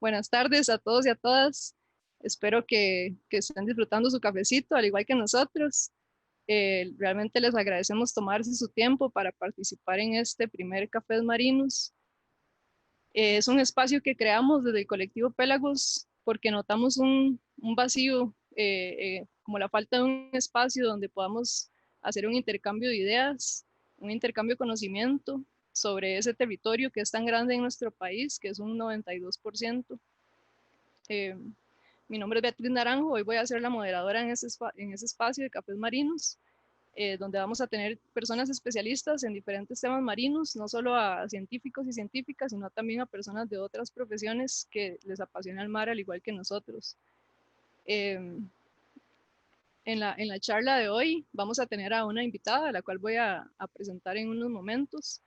Buenas tardes a todos y a todas. Espero que estén disfrutando su cafecito, al igual que nosotros. Realmente les agradecemos tomarse su tiempo para participar en este primer Cafés Marinos. Es un espacio que creamos desde el colectivo Pélagos porque notamos un vacío, como la falta de un espacio donde podamos hacer un intercambio de ideas, un intercambio de conocimiento sobre ese territorio que es tan grande en nuestro país, que es un 92%. Eh, Mi nombre es Beatriz Naranjo, hoy voy a ser la moderadora en ese espacio de Cafés Marinos, donde vamos a tener personas especialistas en diferentes temas marinos, no solo a científicos y científicas, sino también a personas de otras profesiones que les apasiona el mar al igual que nosotros. Eh, en la charla de hoy vamos a tener a una invitada, a la cual voy a presentar en unos momentos.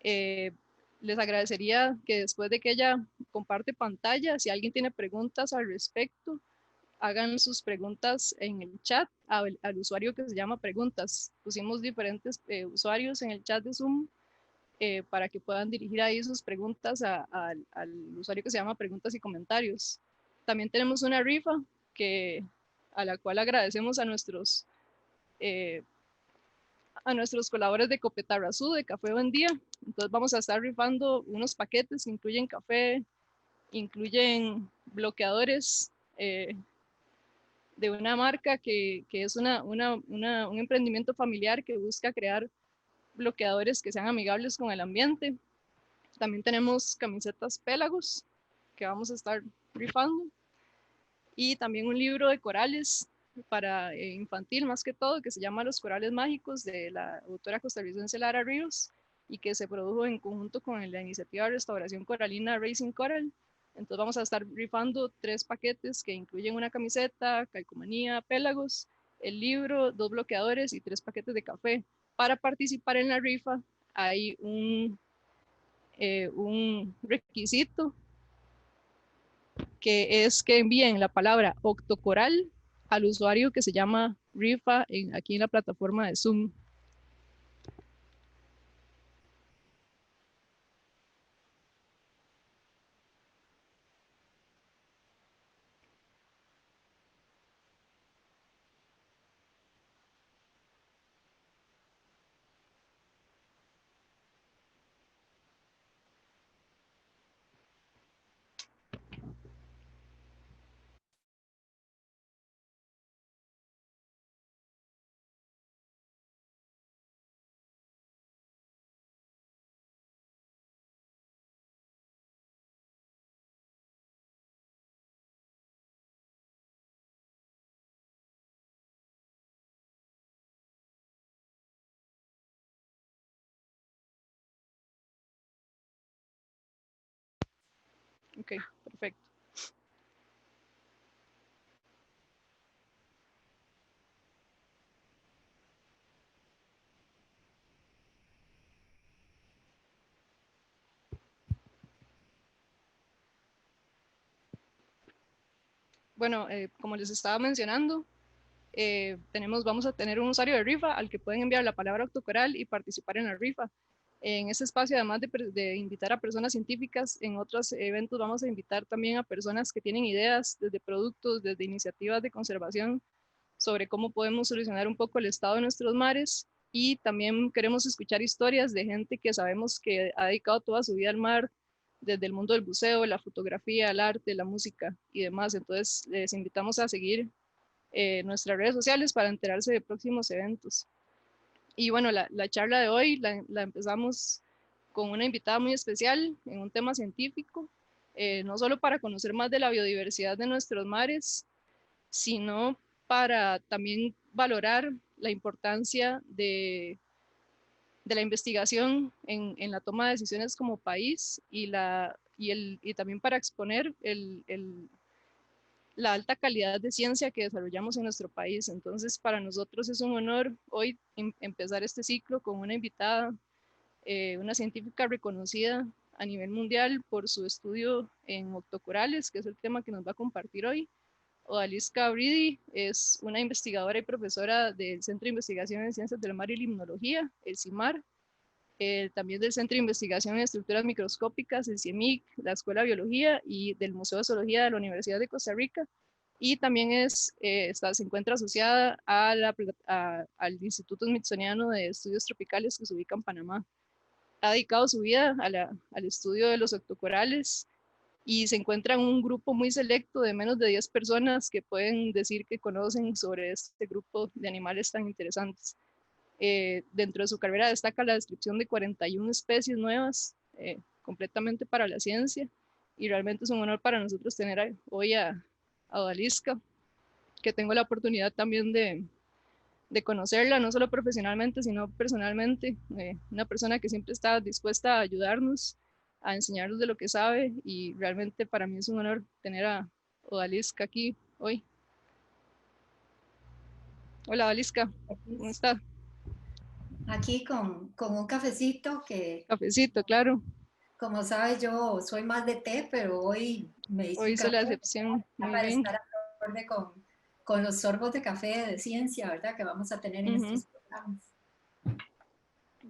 Eh, Les agradecería que después de que ella comparte pantalla, si alguien tiene preguntas al respecto, hagan sus preguntas en el chat al usuario que se llama preguntas. Pusimos diferentes usuarios en el chat de Zoom para que puedan dirigir ahí sus preguntas al usuario que se llama preguntas y comentarios. También tenemos una rifa que, a la cual agradecemos eh, a nuestros colaboradores de Copetarrazú, de Café Buen Día. Entonces vamos a estar rifando unos paquetes que incluyen café, incluyen bloqueadores, de una marca que es un emprendimiento familiar que busca crear bloqueadores que sean amigables con el ambiente. También tenemos camisetas Pélagos que vamos a estar rifando, y también un libro de corales para infantil más que todo, que se llama Los Corales Mágicos, de la autora costarricense Lara Ríos, y que se produjo en conjunto con la iniciativa de restauración coralina Racing Coral. Entonces vamos a estar rifando 3 paquetes que incluyen una camiseta, calcomanía, Pélagos, el libro, 2 bloqueadores y 3 paquetes de café. Para participar en la rifa hay un requisito, que es que envíen la palabra octocoral al usuario que se llama Rifa aquí en la plataforma de Zoom. Ok, perfecto. Bueno, como les estaba mencionando, vamos a tener un usuario de rifa al que pueden enviar la palabra octocoral y participar en la rifa. En este espacio, además de invitar a personas científicas, en otros eventos vamos a invitar también a personas que tienen ideas desde productos, desde iniciativas de conservación, sobre cómo podemos solucionar un poco el estado de nuestros mares, y también queremos escuchar historias de gente que sabemos que ha dedicado toda su vida al mar, desde el mundo del buceo, la fotografía, el arte, la música y demás. Entonces les invitamos a seguir nuestras redes sociales para enterarse de próximos eventos. Y bueno, la charla de hoy la empezamos con una invitada muy especial en un tema científico, no solo para conocer más de la biodiversidad de nuestros mares, sino para también valorar la importancia de la investigación en la toma de decisiones como país, y también para exponer la alta calidad de ciencia que desarrollamos en nuestro país. Entonces, para nosotros es un honor hoy empezar este ciclo con una invitada, una científica reconocida a nivel mundial por su estudio en octocorales, que es el tema que nos va a compartir hoy. Odalisca Bridi es una investigadora y profesora del Centro de Investigación en Ciencias del Mar y Limnología, el CIMAR, también del Centro de Investigación en Estructuras Microscópicas, el CIEMIC, la Escuela de Biología y del Museo de Zoología de la Universidad de Costa Rica. Y también se encuentra asociada al Instituto Smithsoniano de Estudios Tropicales que se ubica en Panamá. Ha dedicado su vida al estudio de los octocorales y se encuentra en un grupo muy selecto de menos de 10 personas que pueden decir que conocen sobre este grupo de animales tan interesantes. Dentro de su carrera destaca la descripción de 41 especies nuevas, completamente para la ciencia, y realmente es un honor para nosotros tener hoy a Odalisca, que tengo la oportunidad también de conocerla, no solo profesionalmente, sino personalmente, una persona que siempre está dispuesta a ayudarnos, a enseñarnos de lo que sabe, y realmente para mí es un honor tener a Odalisca aquí hoy. Hola Odalisca, ¿cómo está? Aquí con un cafecito que, Cafecito, claro. como sabes, yo soy más de té, pero hoy me hice Hoy un hizo café la excepción, muy para bien. estar acorde con los sorbos de café de ciencia, ¿verdad? Que vamos a tener en Ujú, estos programas.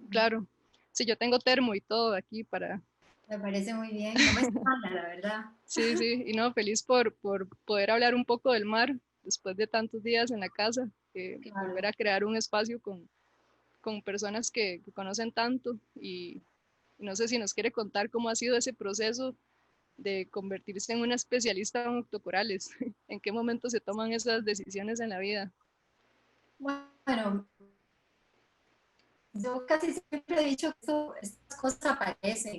claro. Sí, yo tengo termo y todo aquí para... Me parece muy bien, no me escala, la verdad. Sí, sí, y no, feliz por poder hablar un poco del mar después de tantos días en la casa, volver Claro. a crear un espacio con personas que conocen tanto y no sé si nos quiere contar cómo ha sido ese proceso de convertirse en una especialista en octocorales, en qué momento se toman esas decisiones en la vida. Bueno, yo casi siempre he dicho que estas cosas aparecen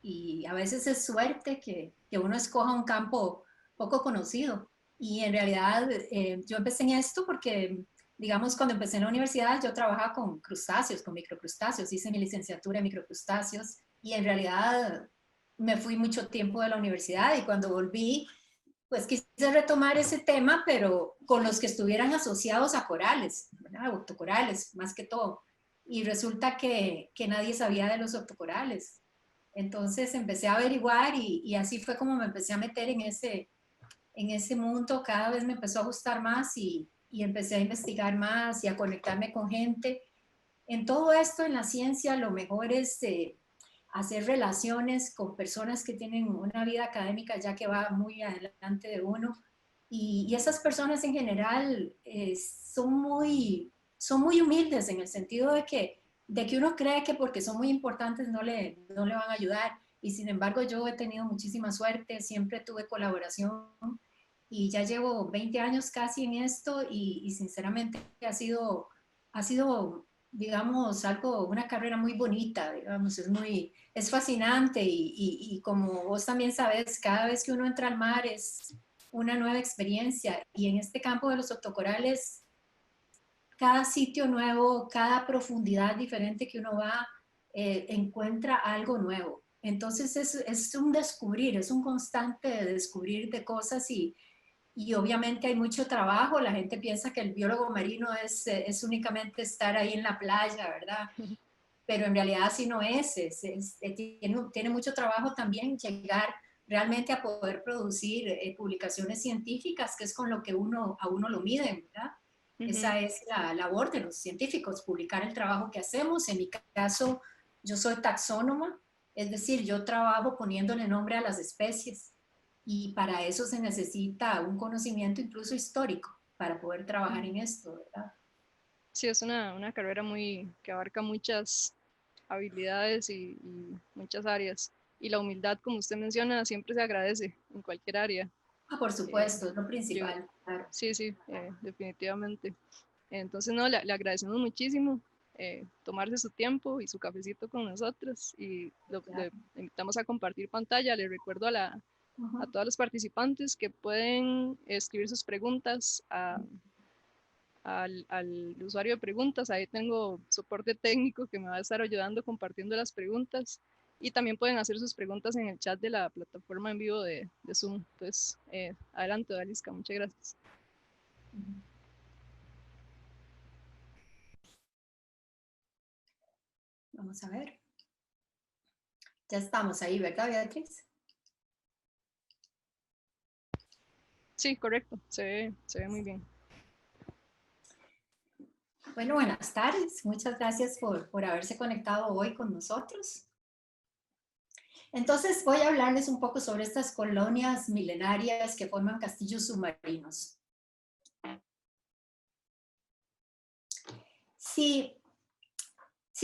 y a veces es suerte que uno escoja un campo poco conocido. Y en realidad yo empecé en esto porque, digamos, cuando empecé en la universidad yo trabajaba con crustáceos, con microcrustáceos, hice mi licenciatura en microcrustáceos y en realidad me fui mucho tiempo de la universidad y cuando volví, pues quise retomar ese tema, pero con los que estuvieran asociados a corales, ¿verdad? Octocorales, más que todo y resulta que nadie sabía de los octocorales. Entonces empecé a averiguar y así fue como me empecé a meter en ese mundo, cada vez me empezó a gustar más y empecé a investigar más y a conectarme con gente. En todo esto, en la ciencia, lo mejor es hacer relaciones con personas que tienen una vida académica ya que va muy adelante de uno. Y esas personas en general son muy humildes en el sentido de que uno cree que porque son muy importantes no le van a ayudar. Y sin embargo, yo he tenido muchísima suerte, siempre tuve colaboración y ya llevo 20 años casi en esto y sinceramente ha sido digamos, algo, una carrera muy bonita, digamos, es fascinante y como vos también sabes, cada vez que uno entra al mar es una nueva experiencia y en este campo de los octocorales, cada sitio nuevo, cada profundidad diferente que uno va, encuentra algo nuevo. Entonces es un descubrir, es un constante de descubrir de cosas y obviamente hay mucho trabajo. La gente piensa que el biólogo marino es únicamente estar ahí en la playa, ¿verdad? Pero en realidad así no tiene mucho trabajo también llegar realmente a poder producir publicaciones científicas, que es con lo que a uno lo miden, ¿verdad? Ujú, Esa es la labor de los científicos, publicar el trabajo que hacemos. En mi caso, yo soy taxónoma, es decir, yo trabajo poniéndole nombre a las especies y para eso se necesita un conocimiento incluso histórico para poder trabajar ujú. en esto, ¿verdad? Sí, es una carrera que abarca muchas habilidades y muchas áreas. Y la humildad, como usted menciona, siempre se agradece en cualquier área. Ah, por Eh, supuesto, es lo yo, principal, claro. sí, sí, definitivamente. Entonces, no, le agradecemos muchísimo tomarse su tiempo y su cafecito con nosotros y le invitamos a compartir pantalla. Le recuerdo a Ujú. todos los participantes que pueden escribir sus preguntas al usuario de preguntas. Ahí tengo soporte técnico que me va a estar ayudando compartiendo las preguntas. Y también pueden hacer sus preguntas en el chat de la plataforma en vivo de Zoom. Entonces, adelante, Dalisca, muchas gracias. Vamos a ver. Ya estamos ahí, ¿verdad, Beatriz? Sí, correcto, se ve muy bien. Bueno, buenas tardes. Muchas gracias por haberse conectado hoy con nosotros. Entonces voy a hablarles un poco sobre estas colonias milenarias que forman castillos submarinos. Si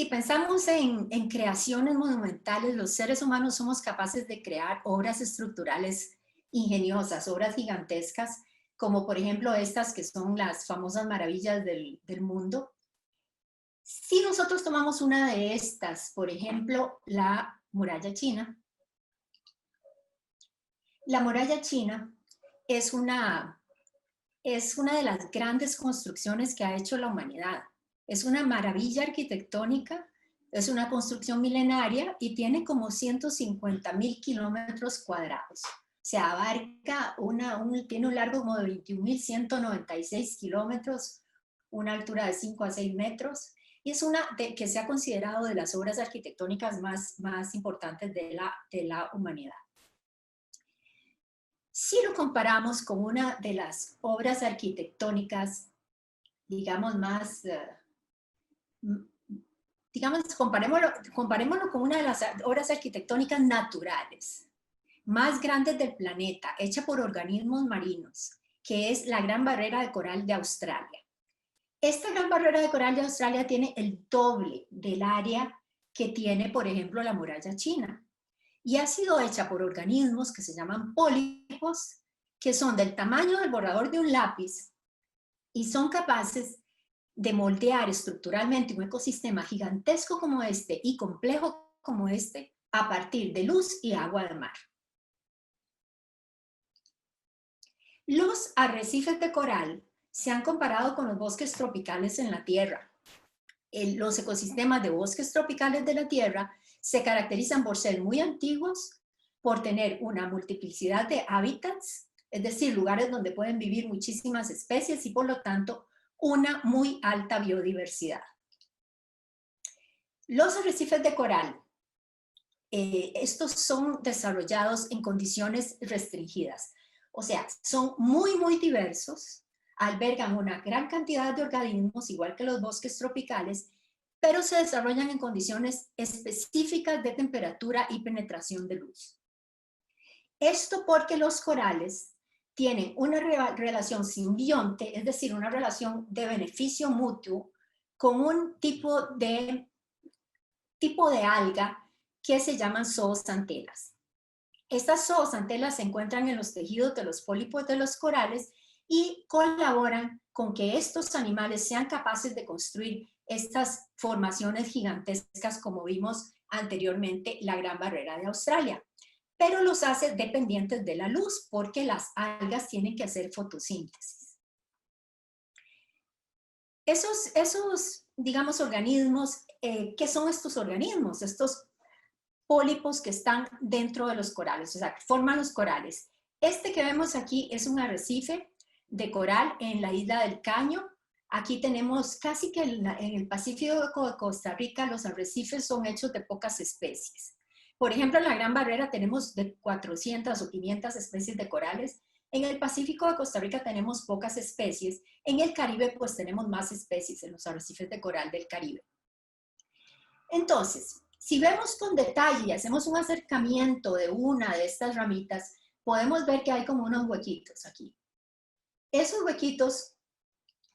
pensamos en creaciones monumentales, los seres humanos somos capaces de crear obras estructurales ingeniosas, obras gigantescas, como por ejemplo estas que son las famosas maravillas del mundo. Si nosotros tomamos una de estas, por ejemplo, la muralla china, la muralla china es una de las grandes construcciones que ha hecho la humanidad. Es una maravilla arquitectónica, es una construcción milenaria y tiene como 150,000 kilómetros cuadrados. Se abarca, tiene un largo como de 21,196 kilómetros, una altura de 5 a 6 metros, y es una que se ha considerado de las obras arquitectónicas más importantes de la humanidad. Si lo comparamos con una de las obras arquitectónicas, digamos, comparémoslo con una de las obras arquitectónicas naturales más grandes del planeta, hecha por organismos marinos, que es la Gran Barrera de Coral de Australia. Esta Gran Barrera de Coral de Australia tiene el doble del área que tiene, por ejemplo, la muralla china. Y ha sido hecha por organismos que se llaman pólipos, que son del tamaño del borrador de un lápiz y son capaces de moldear estructuralmente un ecosistema gigantesco como este y complejo como este a partir de luz y agua de mar. Los arrecifes de coral se han comparado con los bosques tropicales en la Tierra. Los ecosistemas de bosques tropicales de la Tierra se caracterizan por ser muy antiguos, por tener una multiplicidad de hábitats, es decir, lugares donde pueden vivir muchísimas especies y por lo tanto una muy alta biodiversidad. Los arrecifes de coral, estos son desarrollados en condiciones restringidas, o sea, son muy diversos, albergan una gran cantidad de organismos, igual que los bosques tropicales, pero se desarrollan en condiciones específicas de temperatura y penetración de luz. Esto porque los corales tienen una relación simbionte, es decir, una relación de beneficio mutuo con un tipo de alga que se llaman zooxantelas. Estas zooxantelas se encuentran en los tejidos de los pólipos de los corales y colaboran con que estos animales sean capaces de construir estas formaciones gigantescas como vimos anteriormente la Gran Barrera de Australia, pero los hace dependientes de la luz porque las algas tienen que hacer fotosíntesis. Esos digamos, organismos, ¿qué son estos organismos? Estos pólipos que están dentro de los corales, o sea, que forman los corales. Este que vemos aquí es un arrecife de coral en la isla del Caño. Aquí tenemos casi que en el Pacífico de Costa Rica los arrecifes son hechos de pocas especies. Por ejemplo, en la Gran Barrera tenemos de 400 o 500 especies de corales. En el Pacífico de Costa Rica tenemos pocas especies. En el Caribe pues tenemos más especies en los arrecifes de coral del Caribe. Entonces, si vemos con detalle y hacemos un acercamiento de una de estas ramitas, podemos ver que hay como unos huequitos aquí. Esos huequitos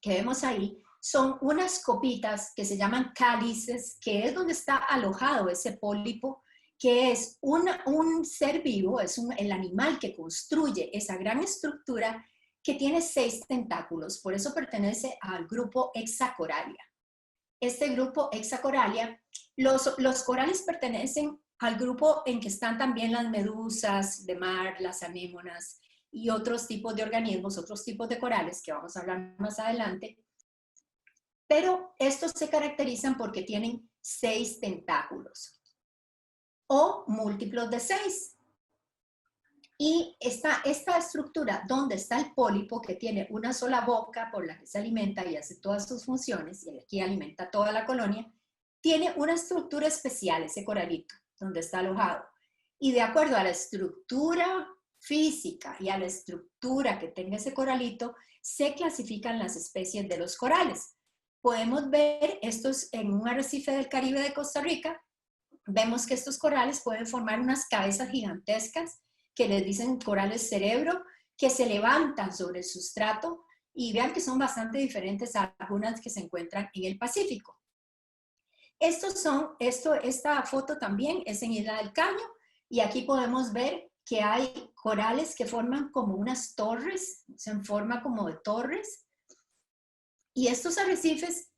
que vemos ahí son unas copitas que se llaman cálices, que es donde está alojado ese pólipo, que es un ser vivo, es el animal que construye esa gran estructura que tiene 6 tentáculos, por eso pertenece al grupo Hexacoralia. Este grupo Hexacoralia, los corales pertenecen al grupo en que están también las medusas de mar, las anémonas y otros tipos de organismos, otros tipos de corales que vamos a hablar más adelante. Pero estos se caracterizan porque tienen 6 tentáculos o múltiplos de 6. Y esta estructura donde está el pólipo, que tiene una sola boca por la que se alimenta y hace todas sus funciones, y aquí alimenta toda la colonia, tiene una estructura especial, ese coralito, donde está alojado. Y de acuerdo a la estructura física y a la estructura que tenga ese coralito, se clasifican las especies de los corales. podemos ver estos en un arrecife del Caribe de Costa Rica. Vemos que estos corales pueden formar unas cabezas gigantescas que les dicen corales cerebro, que se levantan sobre el sustrato, y vean que son bastante diferentes a algunas que se encuentran en el Pacífico. Esta foto también es en Isla del Caño, y aquí podemos ver que hay corales que forman como unas torres, se en forma como de torres, y estos arrecifes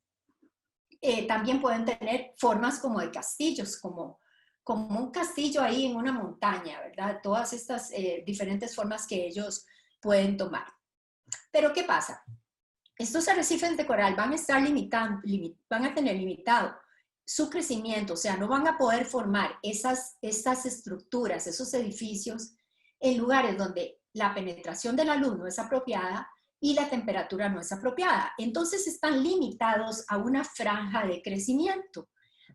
también pueden tener formas como de castillos, como un castillo ahí en una montaña, ¿verdad? Todas estas diferentes formas que ellos pueden tomar. Pero ¿qué pasa? Estos arrecifes de coral van a estar van a tener limitado su crecimiento, o sea, no van a poder formar estas estructuras, esos edificios, en lugares donde la penetración de la luz no es apropiada y la temperatura no es apropiada. Entonces están limitados a una franja de crecimiento.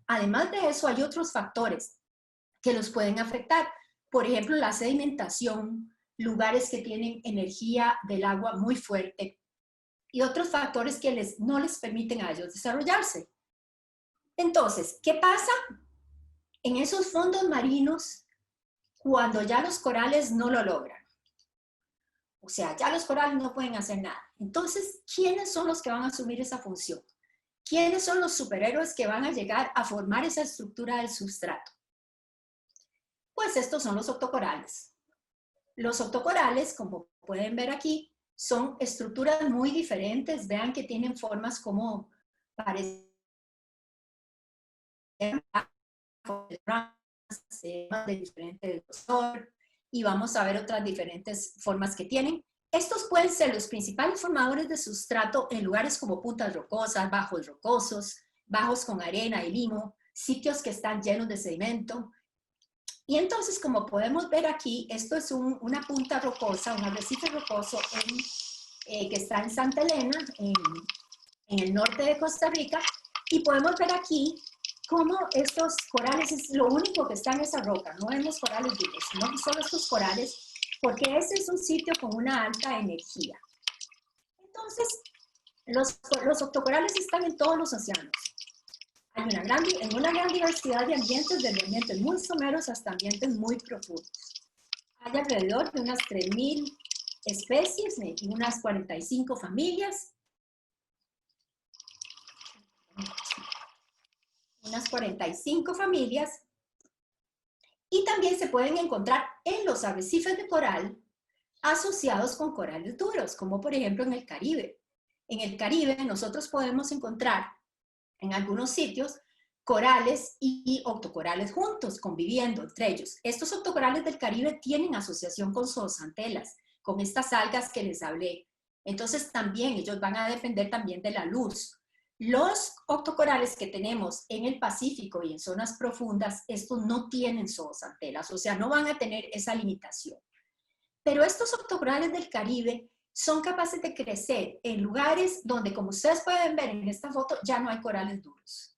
Además de eso, hay otros factores que los pueden afectar. Por ejemplo, la sedimentación, lugares que tienen energía del agua muy fuerte y otros factores que no les permiten a ellos desarrollarse. Entonces, ¿qué pasa en esos fondos marinos cuando ya los corales no lo logran? O sea, ya los corales no pueden hacer nada. Entonces, ¿quiénes son los que van a asumir esa función? ¿Quiénes son los superhéroes que van a llegar a formar esa estructura del sustrato? Pues estos son los octocorales. Los octocorales, como pueden ver aquí, son estructuras muy diferentes. Vean que tienen formas como parecen de diferente grosor, y vamos a ver otras diferentes formas que tienen. Estos pueden ser los principales formadores de sustrato en lugares como puntas rocosas, bajos rocosos, bajos con arena y limo, sitios que están llenos de sedimento. Y entonces, como podemos ver aquí, esto es una punta rocosa, un arrecife rocoso que está en Santa Elena, en el norte de Costa Rica, y podemos ver aquí cómo estos corales es lo único que está en esa roca. No vemos corales duros, sino que solo estos corales, porque ese es un sitio con una alta energía. Entonces, los octocorales están en todos los océanos. Hay una gran diversidad de ambientes, desde ambientes muy someros hasta ambientes muy profundos. Hay alrededor de unas 3.000 especies y unas 45 familias. Unas 45 familias, y también se pueden encontrar en los arrecifes de coral asociados con corales duros, como por ejemplo en el Caribe. En el Caribe nosotros podemos encontrar en algunos sitios corales y octocorales juntos, conviviendo entre ellos. Estos octocorales del Caribe tienen asociación con zooxantelas, con estas algas que les hablé. Entonces también ellos van a depender también de la luz. Los octocorales que tenemos en el Pacífico y en zonas profundas, estos no tienen zooxantelas, o sea, no van a tener esa limitación. Pero estos octocorales del Caribe son capaces de crecer en lugares donde, como ustedes pueden ver en esta foto, ya no hay corales duros.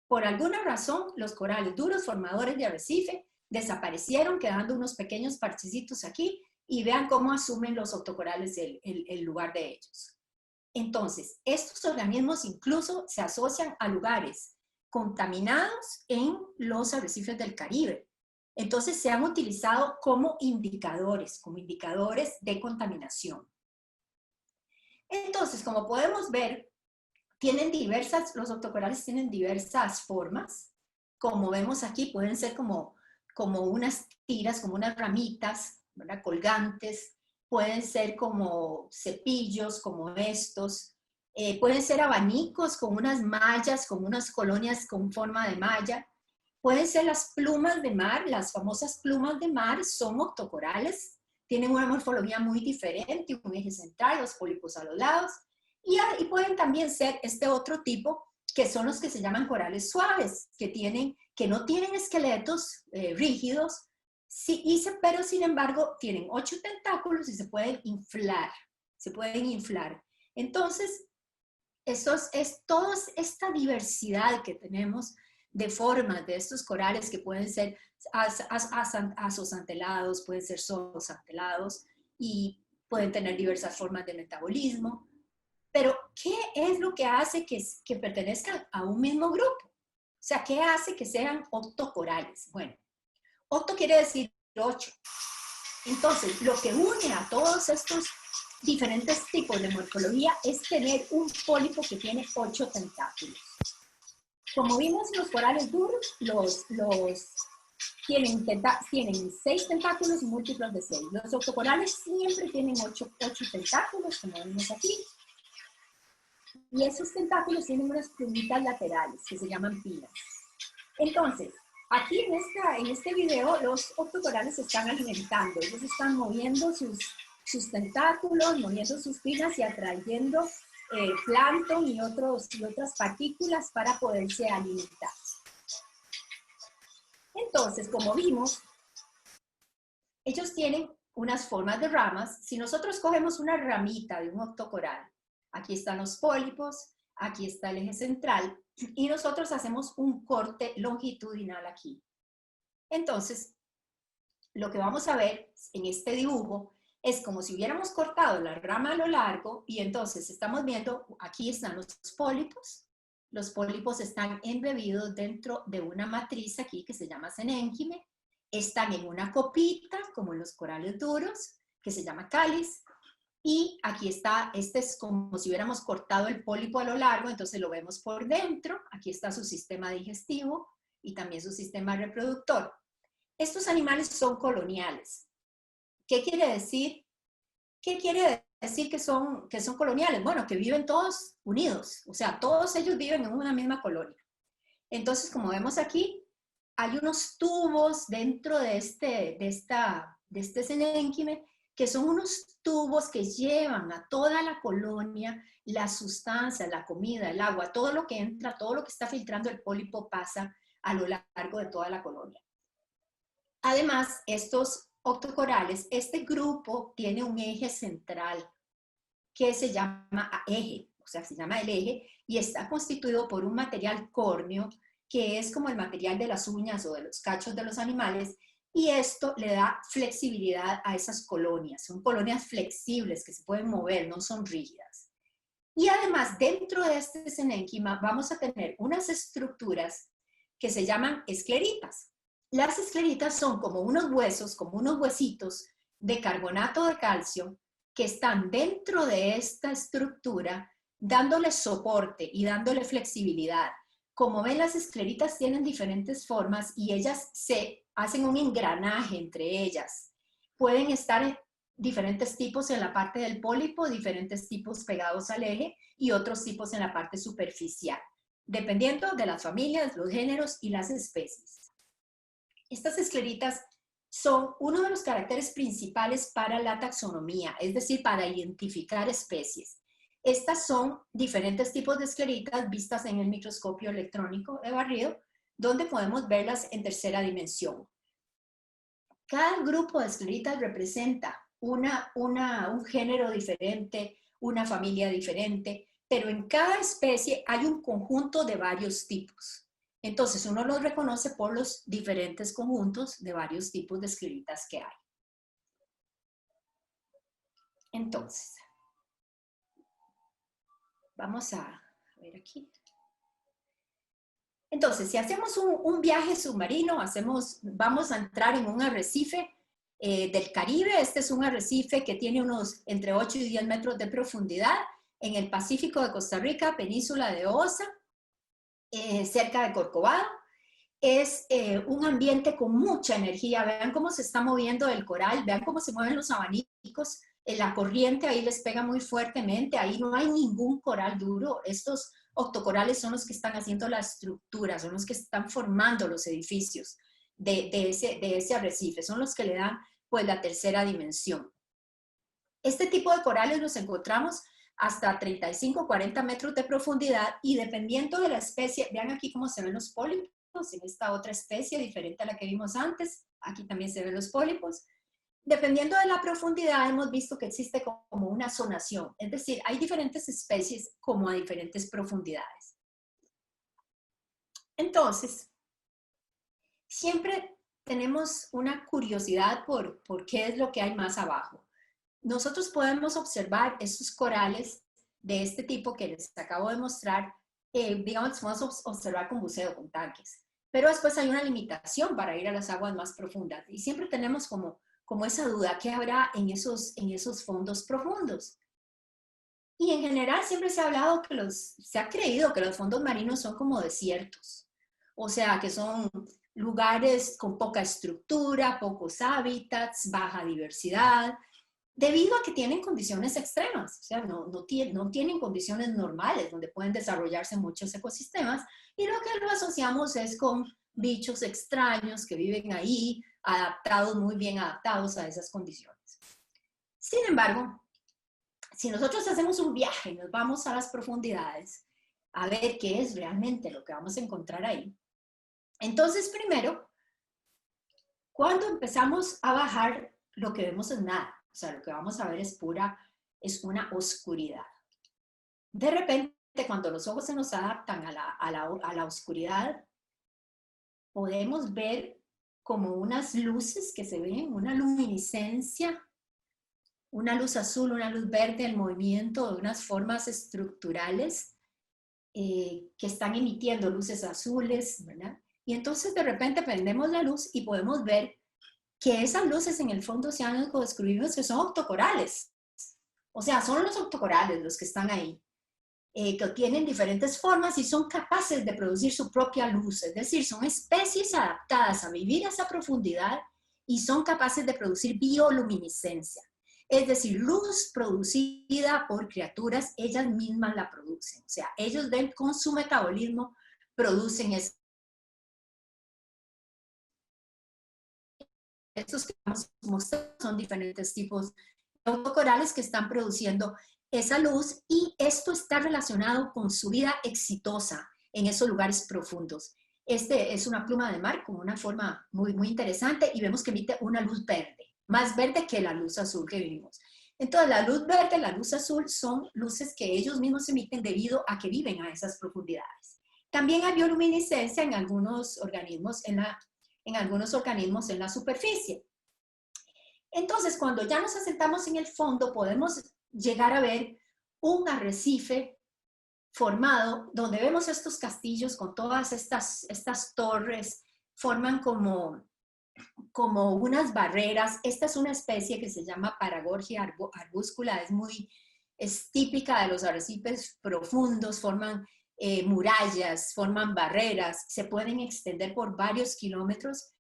Por alguna razón, los corales duros, formadores de arrecife, desaparecieron, quedando unos pequeños parchecitos aquí, y vean cómo asumen los octocorales el lugar de ellos. Entonces, estos organismos incluso se asocian a lugares contaminados en los arrecifes del Caribe. Entonces, se han utilizado como indicadores de contaminación. Entonces, como podemos ver, los octocorales tienen diversas formas. Como vemos aquí, pueden ser como unas tiras, como unas ramitas, ¿verdad? Colgantes. Pueden ser como cepillos, como estos. Pueden ser abanicos con unas mallas, con unas colonias con forma de malla. Pueden ser las plumas de mar, las famosas plumas de mar son octocorales. Tienen una morfología muy diferente, un eje central, los pólipos a los lados. Y pueden también ser este otro tipo, que son los que se llaman corales suaves, que no tienen esqueletos rígidos, sí, pero sin embargo tienen 8 tentáculos y se pueden inflar. Entonces, toda esta diversidad que tenemos de formas de estos corales, que pueden ser azozantelados, pueden ser zooxantelados, y pueden tener diversas formas de metabolismo. Pero, ¿qué es lo que hace que pertenezcan a un mismo grupo? O sea, ¿qué hace que sean octocorales? Bueno, octo quiere decir 8. Entonces, lo que une a todos estos diferentes tipos de morfología es tener un pólipo que tiene 8 tentáculos. Como vimos, los corales duros tienen 6 tentáculos y múltiplos de 6. Los octocorales siempre tienen 8 tentáculos, como vemos aquí. Y esos tentáculos tienen unas plumitas laterales que se llaman pinas. Entonces, aquí en este video, los octocorales se están alimentando. Ellos están moviendo sus tentáculos, moviendo sus pinas y atrayendo plancton y otras partículas para poderse alimentar. Entonces, como vimos, ellos tienen unas formas de ramas. Si nosotros cogemos una ramita de un octocoral, aquí están los pólipos, aquí está el eje central, y nosotros hacemos un corte longitudinal aquí. Entonces, lo que vamos a ver en este dibujo es como si hubiéramos cortado la rama a lo largo, y entonces estamos viendo, aquí están los pólipos están embebidos dentro de una matriz aquí que se llama senénquime, están en una copita, como en los corales duros, que se llama cáliz, y aquí está, este es como si hubiéramos cortado el pólipo a lo largo, entonces lo vemos por dentro, aquí está su sistema digestivo y también su sistema reproductor. Estos animales son coloniales. ¿Qué quiere decir? ¿Qué quiere decir que son coloniales? Bueno, que viven todos unidos, o sea, todos ellos viven en una misma colonia. Entonces, como vemos aquí, hay unos tubos dentro de este senénquime, que son unos tubos que llevan a toda la colonia la sustancia, la comida, el agua, todo lo que entra, todo lo que está filtrando el pólipo pasa a lo largo de toda la colonia. Además, estos octocorales, este grupo tiene un eje central que se llama eje, o sea, se llama el eje, y está constituido por un material córneo, que es como el material de las uñas o de los cachos de los animales, y esto le da flexibilidad a esas colonias. Son colonias flexibles que se pueden mover, no son rígidas. Y además, dentro de este senénquima vamos a tener unas estructuras que se llaman escleritas. Las escleritas son como unos huesos, como unos huesitos de carbonato de calcio que están dentro de esta estructura dándole soporte y dándole flexibilidad. Como ven, las escleritas tienen diferentes formas y ellas se hacen un engranaje entre ellas. Pueden estar en diferentes tipos en la parte del pólipo, diferentes tipos pegados al eje y otros tipos en la parte superficial, dependiendo de las familias, los géneros y las especies. Estas escleritas son uno de los caracteres principales para la taxonomía, es decir, para identificar especies. Estas son diferentes tipos de escleritas vistas en el microscopio electrónico de barrido, donde podemos verlas en tercera dimensión. Cada grupo de escleritas representa un género diferente, una familia diferente, pero en cada especie hay un conjunto de varios tipos. Entonces, uno los reconoce por los diferentes conjuntos de varios tipos de escleritas que hay. Entonces, vamos a ver aquí. Entonces, si hacemos un viaje submarino, vamos a entrar en un arrecife del Caribe. Este es un arrecife que tiene unos entre 8 y 10 metros de profundidad en el Pacífico de Costa Rica, península de Osa, cerca de Corcovado. Es un ambiente con mucha energía. Vean cómo se está moviendo el coral, vean cómo se mueven los abanicos, la corriente ahí les pega muy fuertemente, ahí no hay ningún coral duro. Estos octocorales son los que están haciendo la estructura, son los que están formando los edificios de ese arrecife, son los que le dan pues la tercera dimensión. Este tipo de corales los encontramos hasta 35, 40 metros de profundidad y dependiendo de la especie, vean aquí cómo se ven los pólipos, en esta otra especie diferente a la que vimos antes, aquí también se ven los pólipos. Dependiendo de la profundidad hemos visto que existe como una zonación, es decir, hay diferentes especies como a diferentes profundidades. Entonces, siempre tenemos una curiosidad por qué es lo que hay más abajo. Nosotros podemos observar esos corales de este tipo que les acabo de mostrar, digamos, podemos observar con buceo, con tanques. Pero después hay una limitación para ir a las aguas más profundas. Y siempre tenemos como esa duda, ¿qué habrá en esos fondos profundos? Y en general siempre se ha hablado se ha creído que los fondos marinos son como desiertos. O sea, que son lugares con poca estructura, pocos hábitats, baja diversidad, debido a que tienen condiciones extremas. O sea, no tienen condiciones normales donde pueden desarrollarse muchos ecosistemas. Y lo que lo asociamos es con bichos extraños que viven ahí, adaptados, muy bien adaptados a esas condiciones. Sin embargo, si nosotros hacemos un viaje y nos vamos a las profundidades a ver qué es realmente lo que vamos a encontrar ahí, entonces primero, cuando empezamos a bajar, lo que vemos es nada. O sea, lo que vamos a ver es una oscuridad. De repente, cuando los ojos se nos adaptan a la oscuridad, podemos ver como unas luces que se ven, una luminiscencia, una luz azul, una luz verde, el movimiento de unas formas estructurales que están emitiendo luces azules, ¿verdad? Y entonces de repente prendemos la luz y podemos ver que esas luces en el fondo se han descubierto que son octocorales. O sea, son los octocorales los que están ahí, que tienen diferentes formas y son capaces de producir su propia luz. Es decir, son especies adaptadas a vivir a esa profundidad y son capaces de producir bioluminiscencia. Es decir, luz producida por criaturas, ellas mismas la producen. O sea, ellos ven con su metabolismo, producen estos que vamos a mostrar son diferentes tipos de octocorales que están produciendo esa luz y esto está relacionado con su vida exitosa en esos lugares profundos. Este es una pluma de mar con una forma muy, muy interesante y vemos que emite una luz verde, más verde que la luz azul que vimos. Entonces, la luz verde, la luz azul son luces que ellos mismos emiten debido a que viven a esas profundidades. También hay bioluminiscencia en algunos organismos en la superficie. Entonces, cuando ya nos asentamos en el fondo, podemos llegar a ver un arrecife formado, donde vemos estos castillos con todas estas torres, forman como unas barreras. Esta es una especie que se llama Paragorgia arbuscula, es típica de los arrecifes profundos, forman murallas, forman barreras, se pueden extender por varios kilómetros,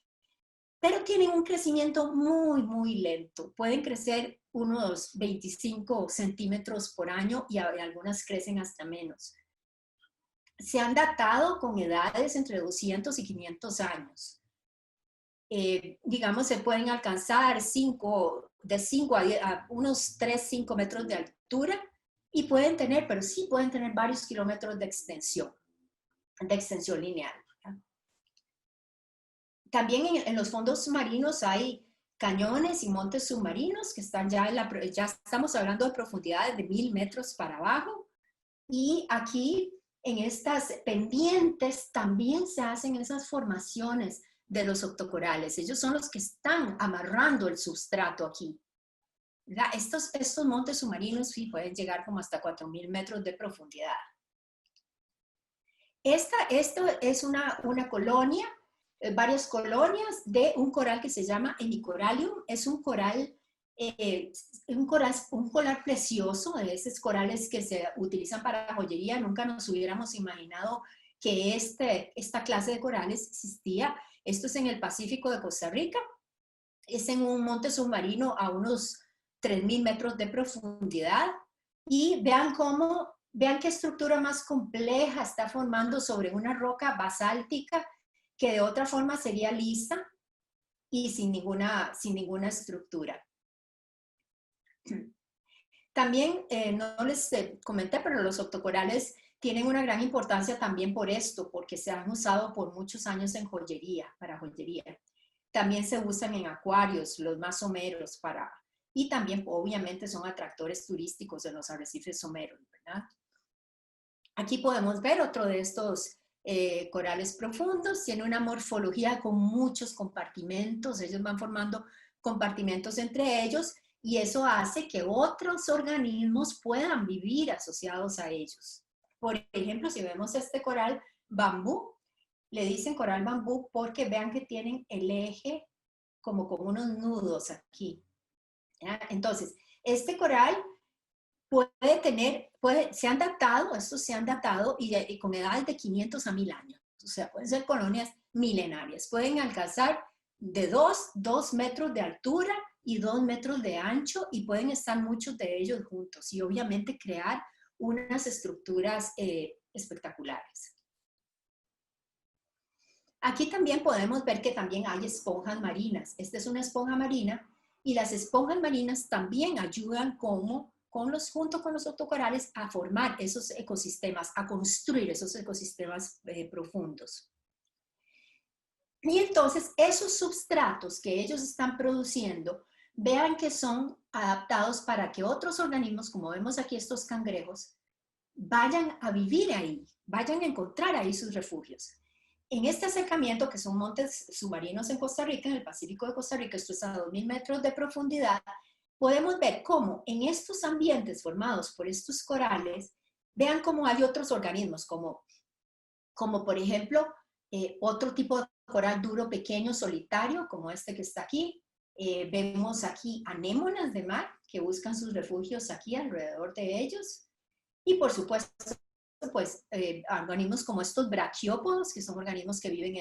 pero tienen un crecimiento muy, muy lento. Pueden crecer unos 25 centímetros por año y algunas crecen hasta menos. Se han datado con edades entre 200 y 500 años. Digamos, se pueden alcanzar de 5 a unos 3-5 metros de altura y pueden tener varios kilómetros de extensión lineal. También en los fondos marinos hay cañones y montes submarinos que están ya estamos hablando de profundidades de 1000 metros para abajo. Y aquí en estas pendientes también se hacen esas formaciones de los octocorales. Ellos son los que están amarrando el substrato aquí. Estos montes submarinos sí pueden llegar como hasta 4000 metros de profundidad. Esto es una colonia, varias colonias de un coral que se llama Hemicorallium. Es un coral precioso, de esos corales que se utilizan para joyería. Nunca nos hubiéramos imaginado que esta clase de corales existía. Esto es en el Pacífico de Costa Rica. Es en un monte submarino a unos 3000 metros de profundidad. Y vean qué estructura más compleja está formando sobre una roca basáltica que de otra forma sería lisa y sin ninguna estructura. También, no les comenté, pero los octocorales tienen una gran importancia también por esto, porque se han usado por muchos años en joyería, para joyería. También se usan en acuarios, los más someros, y también obviamente son atractores turísticos en los arrecifes someros, ¿verdad? Aquí podemos ver otro de estos corales profundos. Tiene una morfología con muchos compartimentos. Ellos van formando compartimentos entre ellos y eso hace que otros organismos puedan vivir asociados a ellos. Por ejemplo, si vemos este coral bambú, le dicen coral bambú porque vean que tienen el eje como con unos nudos aquí. ¿Ya? Entonces, este coral puede tener, se han datado, estos se han datado y con edades de 500 a 1000 años. O sea, pueden ser colonias milenarias. Pueden alcanzar de 2 metros de altura y 2 metros de ancho y pueden estar muchos de ellos juntos y obviamente crear unas estructuras espectaculares. Aquí también podemos ver que también hay esponjas marinas. Esta es una esponja marina y las esponjas marinas también ayudan junto con los autocorales a formar esos ecosistemas, a construir esos ecosistemas profundos. Y entonces esos substratos que ellos están produciendo, vean que son adaptados para que otros organismos, como vemos aquí estos cangrejos, vayan a vivir ahí, vayan a encontrar ahí sus refugios. En este acercamiento, que son montes submarinos en Costa Rica, en el Pacífico de Costa Rica, esto es a 2000 metros de profundidad, podemos ver cómo en estos ambientes formados por estos corales, vean cómo hay otros organismos, como por ejemplo, otro tipo de coral duro, pequeño, solitario, como este que está aquí. Vemos aquí anémonas de mar que buscan sus refugios aquí alrededor de ellos. Y por supuesto, pues organismos como estos brachiópodos, que son organismos que viven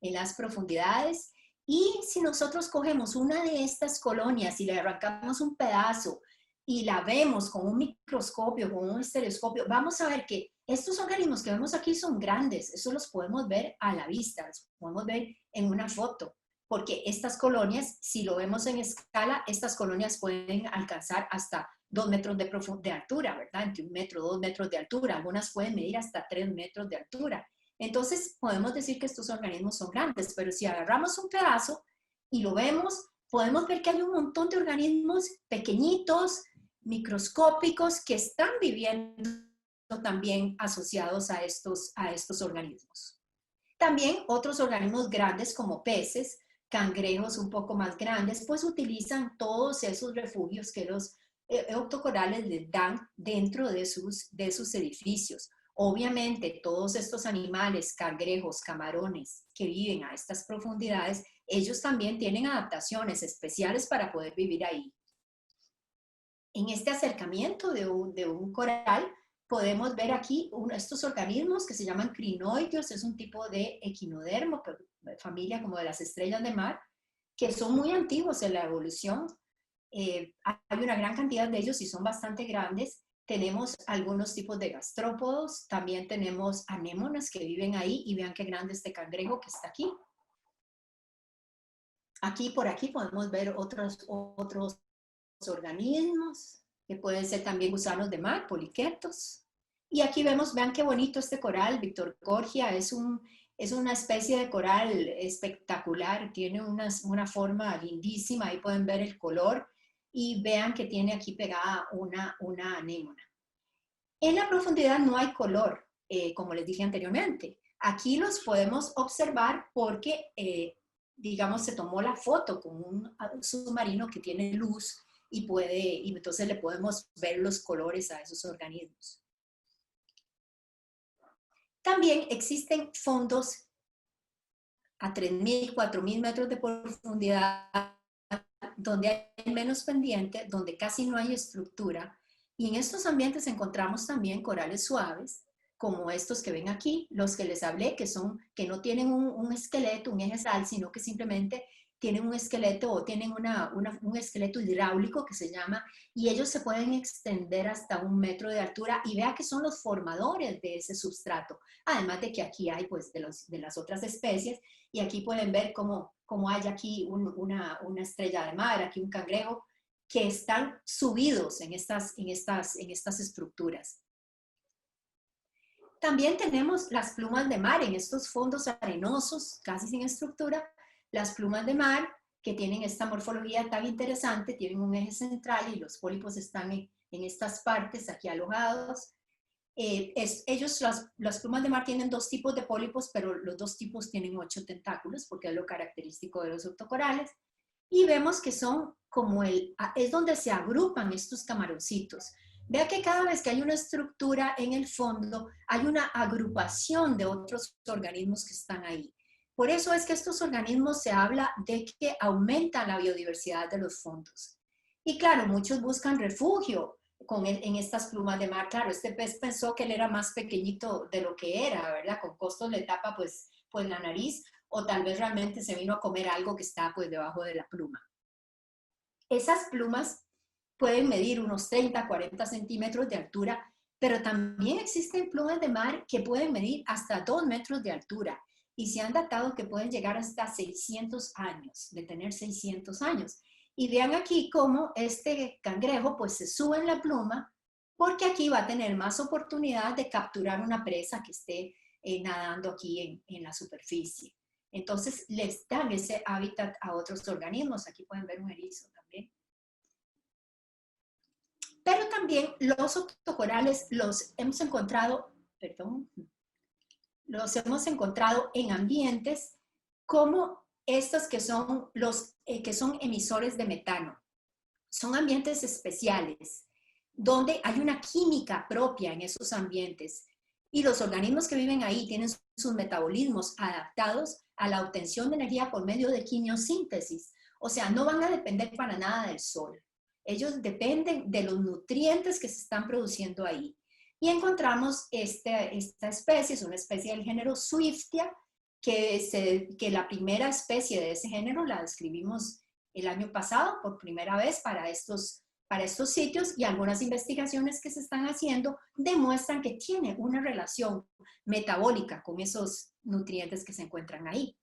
en las profundidades. Y si nosotros cogemos una de estas colonias y le arrancamos un pedazo y la vemos con un microscopio, con un estereoscopio, vamos a ver que estos organismos que vemos aquí son grandes. Eso los podemos ver a la vista, los podemos ver en una foto. Porque estas colonias, si lo vemos en escala, estas colonias pueden alcanzar hasta 2 metros de altura, ¿verdad? Entre 1 metro, 2 metros de altura. Algunas pueden medir hasta 3 metros de altura. Entonces, podemos decir que estos organismos son grandes, pero si agarramos un pedazo y lo vemos, podemos ver que hay un montón de organismos pequeñitos, microscópicos, que están viviendo también asociados a estos organismos. También otros organismos grandes como peces, cangrejos un poco más grandes, pues utilizan todos esos refugios que los octocorales les dan dentro de sus edificios. Obviamente, todos estos animales, cangrejos, camarones que viven a estas profundidades, ellos también tienen adaptaciones especiales para poder vivir ahí. En este acercamiento de un coral, podemos ver aquí estos organismos que se llaman crinoideos, es un tipo de equinodermo, familia como de las estrellas de mar, que son muy antiguos en la evolución. Hay una gran cantidad de ellos y son bastante grandes. Tenemos algunos tipos de gastrópodos, también tenemos anémonas que viven ahí y vean qué grande este cangrejo que está aquí. Por aquí podemos ver otros organismos que pueden ser también gusanos de mar, poliquetos. Y aquí vemos, vean qué bonito este coral, Victor Gorgia, es una especie de coral espectacular, tiene una forma lindísima, ahí pueden ver el color y vean que tiene aquí pegada una anémona. En la profundidad no hay color, como les dije anteriormente. Aquí los podemos observar porque, digamos, se tomó la foto con un submarino que tiene luz y entonces le podemos ver los colores a esos organismos. También existen fondos a 3000, 4000 metros de profundidad, donde hay menos pendiente, donde casi no hay estructura. Y en estos ambientes encontramos también corales suaves, como estos que ven aquí, los que les hablé, que no tienen un esqueleto, un eje central, sino que simplemente tienen un esqueleto o tienen un esqueleto hidráulico que se llama, y ellos se pueden extender hasta 1 metro de altura y vea que son los formadores de ese substrato. Además de que aquí hay pues de las otras especies y aquí pueden ver cómo hay aquí una estrella de mar, aquí un cangrejo, que están subidos en estas estructuras. También tenemos las plumas de mar en estos fondos arenosos, casi sin estructura. Las plumas de mar que tienen esta morfología tan interesante, tienen un eje central y los pólipos están en estas partes aquí alojados. Las plumas de mar tienen 2 tipos de pólipos, pero los 2 tipos tienen 8 tentáculos, porque es lo característico de los octocorales. y vemos que son como es donde se agrupan estos camaroncitos. Vea que cada vez que hay una estructura en el fondo, hay una agrupación de otros organismos que están ahí. Por eso es que estos organismos se habla de que aumentan la biodiversidad de los fondos. Y claro, muchos buscan refugio en estas plumas de mar. Claro, este pez pensó que él era más pequeñito de lo que era, ¿verdad? Con costos le tapa pues la nariz, o tal vez realmente se vino a comer algo que está pues debajo de la pluma. Esas plumas pueden medir unos 30, 40 centímetros de altura, pero también existen plumas de mar que pueden medir hasta 2 metros de altura y se han datado que pueden llegar hasta 600 años, de tener 600 años. Y vean aquí cómo este cangrejo pues se sube en la pluma porque aquí va a tener más oportunidad de capturar una presa que esté nadando aquí en la superficie. Entonces les dan ese hábitat a otros organismos. Aquí pueden ver un erizo también. Pero también los octocorales los hemos encontrado, los hemos encontrado en ambientes como estos que son que son emisores de metano. Son ambientes especiales donde hay una química propia en esos ambientes y los organismos que viven ahí tienen sus metabolismos adaptados a la obtención de energía por medio de quimiosíntesis. O sea, no van a depender para nada del sol. Ellos dependen de los nutrientes que se están produciendo ahí. Y encontramos esta especie, es una especie del género Swiftia, que la primera especie de ese género la describimos el año pasado por primera vez para estos sitios, y algunas investigaciones que se están haciendo demuestran que tiene una relación metabólica con esos nutrientes que se encuentran ahí.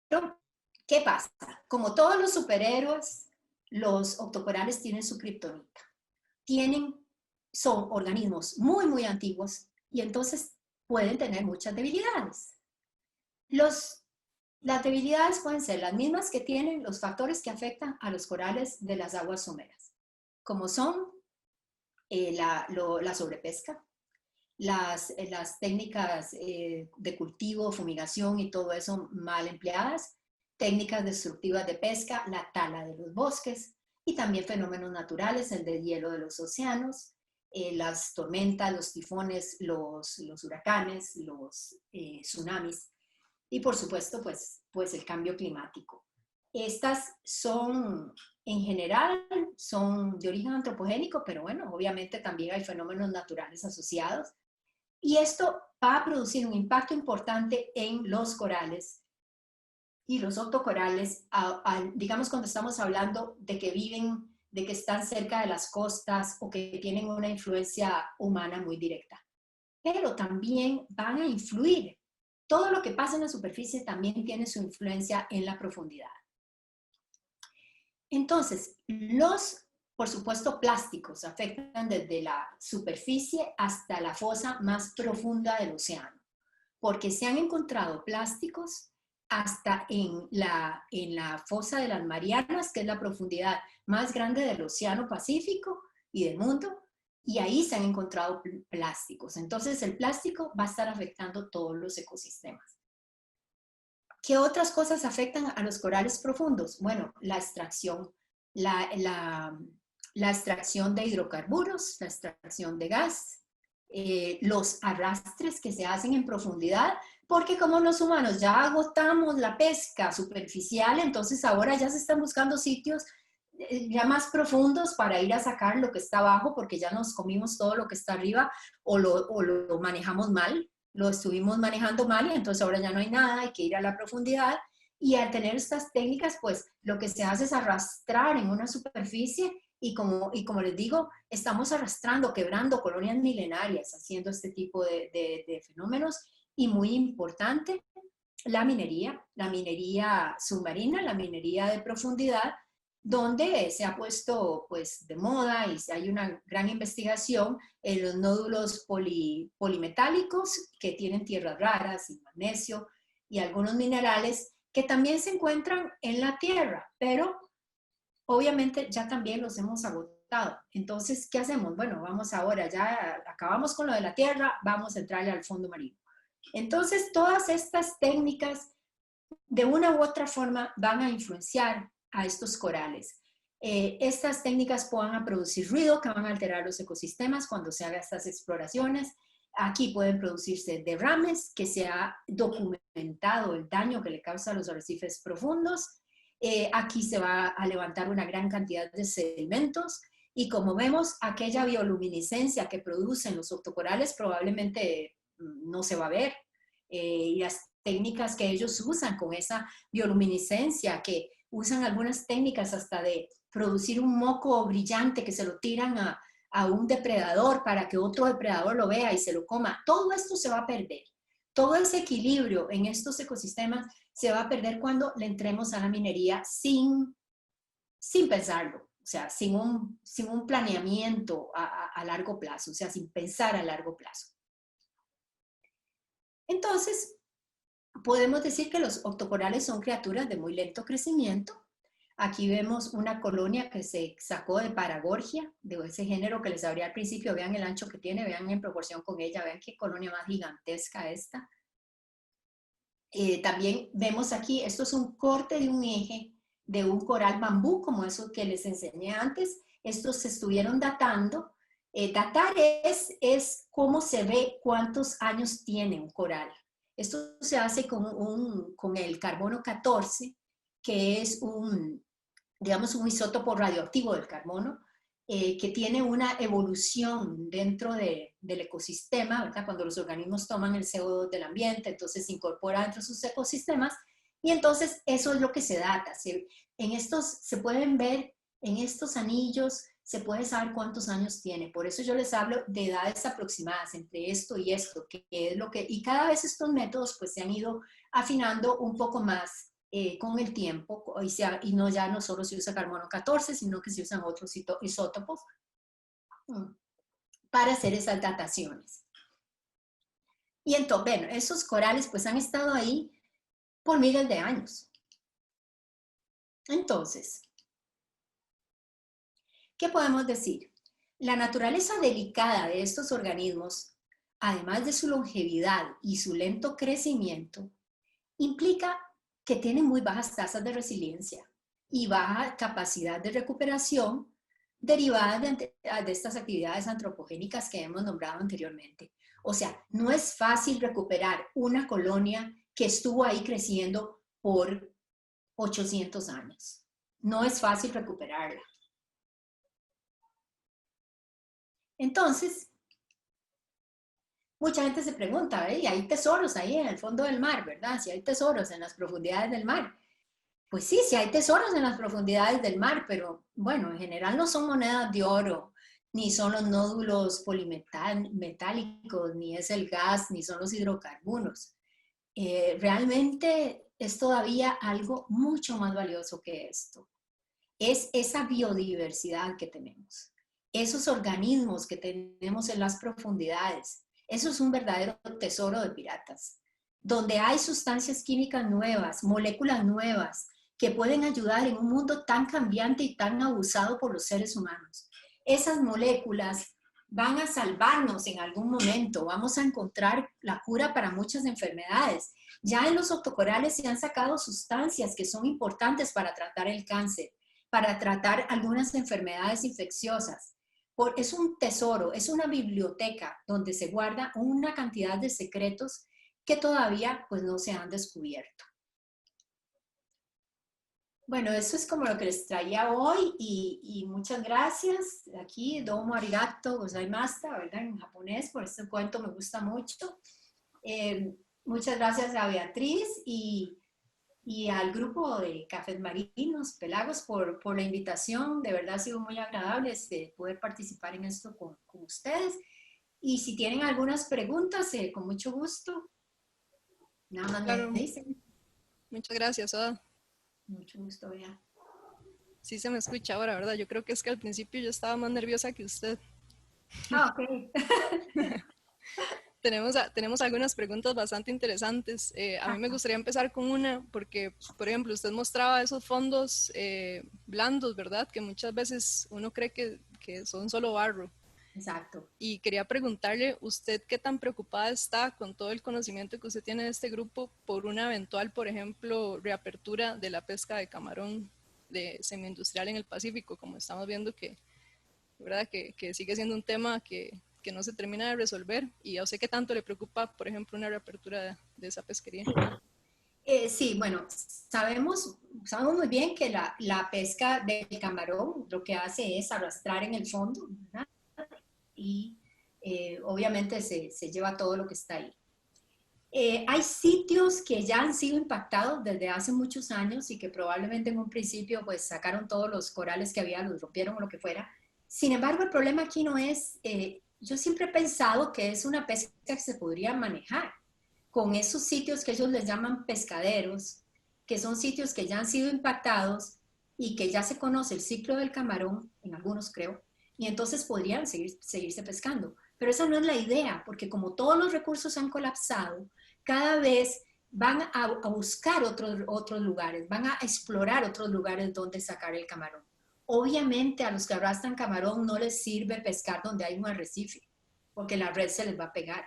Pero, ¿qué pasa? Como todos los superhéroes, los octocorales tienen su kriptonita. Son organismos muy, muy antiguos y entonces pueden tener muchas debilidades. Las debilidades pueden ser las mismas que tienen los factores que afectan a los corales de las aguas someras, como son la sobrepesca, las técnicas de cultivo, fumigación y todo eso mal empleadas, técnicas destructivas de pesca, la tala de los bosques y también fenómenos naturales, el deshielo de los océanos, las tormentas, los tifones, los huracanes, los tsunamis y por supuesto pues el cambio climático. Estas son, en general, son de origen antropogénico, pero bueno, obviamente también hay fenómenos naturales asociados. Y esto va a producir un impacto importante en los corales y los octocorales, digamos cuando estamos hablando de que viven, de que están cerca de las costas o que tienen una influencia humana muy directa. Pero también van a influir. Todo lo que pasa en la superficie también tiene su influencia en la profundidad. Entonces, por supuesto, plásticos afectan desde la superficie hasta la fosa más profunda del océano, porque se han encontrado plásticos hasta en la fosa de las Marianas, que es la profundidad más grande del Océano Pacífico y del mundo, y ahí se han encontrado plásticos. Entonces, el plástico va a estar afectando todos los ecosistemas. ¿Qué otras cosas afectan a los corales profundos? Bueno, la extracción, la extracción de hidrocarburos, la extracción de gas, los arrastres que se hacen en profundidad, porque como los humanos ya agotamos la pesca superficial, entonces ahora ya se están buscando sitios ya más profundos para ir a sacar lo que está abajo, porque ya nos comimos todo lo que está arriba o lo manejamos mal, lo estuvimos manejando mal y entonces ahora ya no hay nada, hay que ir a la profundidad. Y al tener estas técnicas, pues lo que se hace es arrastrar en una superficie y como les digo, estamos arrastrando, quebrando colonias milenarias, haciendo este tipo de fenómenos. Y muy importante, la minería submarina, la minería de profundidad, donde se ha puesto pues de moda y hay una gran investigación en los nódulos polimetálicos que tienen tierras raras y magnesio y algunos minerales que también se encuentran en la tierra, pero obviamente ya también los hemos agotado. Entonces, ¿qué hacemos? Bueno, vamos ahora, ya acabamos con lo de la tierra, vamos a entrarle al fondo marino. Entonces, todas estas técnicas de una u otra forma van a influenciar a estos corales. Estas técnicas puedan producir ruido que van a alterar los ecosistemas cuando se hagan estas exploraciones. Aquí pueden producirse derrames, que se ha documentado el daño que le causa a los arrecifes profundos. Aquí se va a levantar una gran cantidad de sedimentos y como vemos, aquella bioluminiscencia que producen los octocorales probablemente no se va a ver. Y las técnicas que ellos usan con esa bioluminiscencia, que usan algunas técnicas hasta de producir un moco brillante que se lo tiran a un depredador para que otro depredador lo vea y se lo coma. Todo esto se va a perder. Todo ese equilibrio en estos ecosistemas se va a perder cuando le entremos a la minería sin pensarlo, o sea, sin un planeamiento a largo plazo, o sea, sin pensar a largo plazo. Entonces, podemos decir que los octocorales son criaturas de muy lento crecimiento. Aquí vemos una colonia que se sacó de Paragorgia, de ese género que les abría al principio. Vean el ancho que tiene, vean en proporción con ella, vean qué colonia más gigantesca esta. También vemos aquí, esto es un corte de un eje de un coral bambú, como eso que les enseñé antes. Estos se estuvieron datando. Datar es cómo se ve cuántos años tiene un coral. Esto se hace con el carbono 14, que es digamos, un isótopo radioactivo del carbono, que tiene una evolución dentro del ecosistema, ¿verdad? Cuando los organismos toman el CO2 del ambiente, entonces se incorpora dentro de sus ecosistemas, y entonces eso es lo que se data. Se pueden ver en estos anillos, se puede saber cuántos años tiene. Por eso yo les hablo de edades aproximadas entre esto y esto, que es lo que, y cada vez estos métodos pues se han ido afinando un poco más con el tiempo, y no ya no solo se usa carbono 14, sino que se usan otros isótopos para hacer esas dataciones. Y entonces, bueno, esos corales pues han estado ahí por miles de años. Entonces, ¿qué podemos decir? La naturaleza delicada de estos organismos, además de su longevidad y su lento crecimiento, implica que tienen muy bajas tasas de resiliencia y baja capacidad de recuperación derivadas de estas actividades antropogénicas que hemos nombrado anteriormente. O sea, no es fácil recuperar una colonia que estuvo ahí creciendo por 800 años. No es fácil recuperarla. Entonces, mucha gente se pregunta, ¿y hay tesoros ahí en el fondo del mar, verdad? Si hay tesoros en las profundidades del mar. Pues sí, sí hay tesoros en las profundidades del mar, pero bueno, en general no son monedas de oro, ni son los nódulos polimetálicos, ni es el gas, ni son los hidrocarburos. Realmente es todavía algo mucho más valioso que esto. Es esa biodiversidad que tenemos, esos organismos que tenemos en las profundidades. Eso es un verdadero tesoro de piratas, donde hay sustancias químicas nuevas, moléculas nuevas, que pueden ayudar en un mundo tan cambiante y tan abusado por los seres humanos. Esas moléculas van a salvarnos en algún momento, vamos a encontrar la cura para muchas enfermedades. Ya en los octocorales se han sacado sustancias que son importantes para tratar el cáncer, para tratar algunas enfermedades infecciosas. Es un tesoro, es una biblioteca donde se guarda una cantidad de secretos que todavía pues no se han descubierto. Bueno, eso es como lo que les traía hoy y muchas gracias. Aquí, domo arigato gozaimashita, ¿verdad? En japonés, por este cuento me gusta mucho. Muchas gracias a Beatriz y al grupo de Cafés Marinos, Pelagos, por la invitación. De verdad ha sido muy agradable poder participar en esto con ustedes. Y si tienen algunas preguntas, con mucho gusto, nada más Claro, me dicen. muchas gracias, Oda. Mucho gusto, Bea. Sí se me escucha ahora, ¿verdad? Yo creo que es que al principio yo estaba más nerviosa que usted. Ah, ok. Tenemos algunas preguntas bastante interesantes. A mí me gustaría empezar con una, porque, por ejemplo, usted mostraba esos fondos blandos, ¿verdad? Que muchas veces uno cree que son solo barro. exacto. Y quería preguntarle, ¿usted qué tan preocupada está con todo el conocimiento que usted tiene de este grupo por una eventual, por ejemplo, reapertura de la pesca de camarón de semi-industrial en el Pacífico, como estamos viendo ¿verdad? Que sigue siendo un tema que no se termina de resolver? ¿Y a usted qué tanto le preocupa, por ejemplo, una reapertura de esa pesquería? Sí, bueno, sabemos muy bien que la pesca del camarón lo que hace es arrastrar en el fondo, ¿verdad? Y obviamente se lleva todo lo que está ahí. Hay sitios que ya han sido impactados desde hace muchos años y que probablemente en un principio pues sacaron todos los corales que había, los rompieron o lo que fuera. Sin embargo, el problema aquí no es, yo siempre he pensado que es una pesca que se podría manejar con esos sitios que ellos les llaman pescaderos, que son sitios que ya han sido impactados y que ya se conoce el ciclo del camarón, en algunos creo, y entonces podrían seguirse pescando. Pero esa no es la idea, porque como todos los recursos han colapsado, cada vez van a buscar otros lugares, van a explorar otros lugares donde sacar el camarón. Obviamente a los que arrastran camarón no les sirve pescar donde hay un arrecife, porque la red se les va a pegar.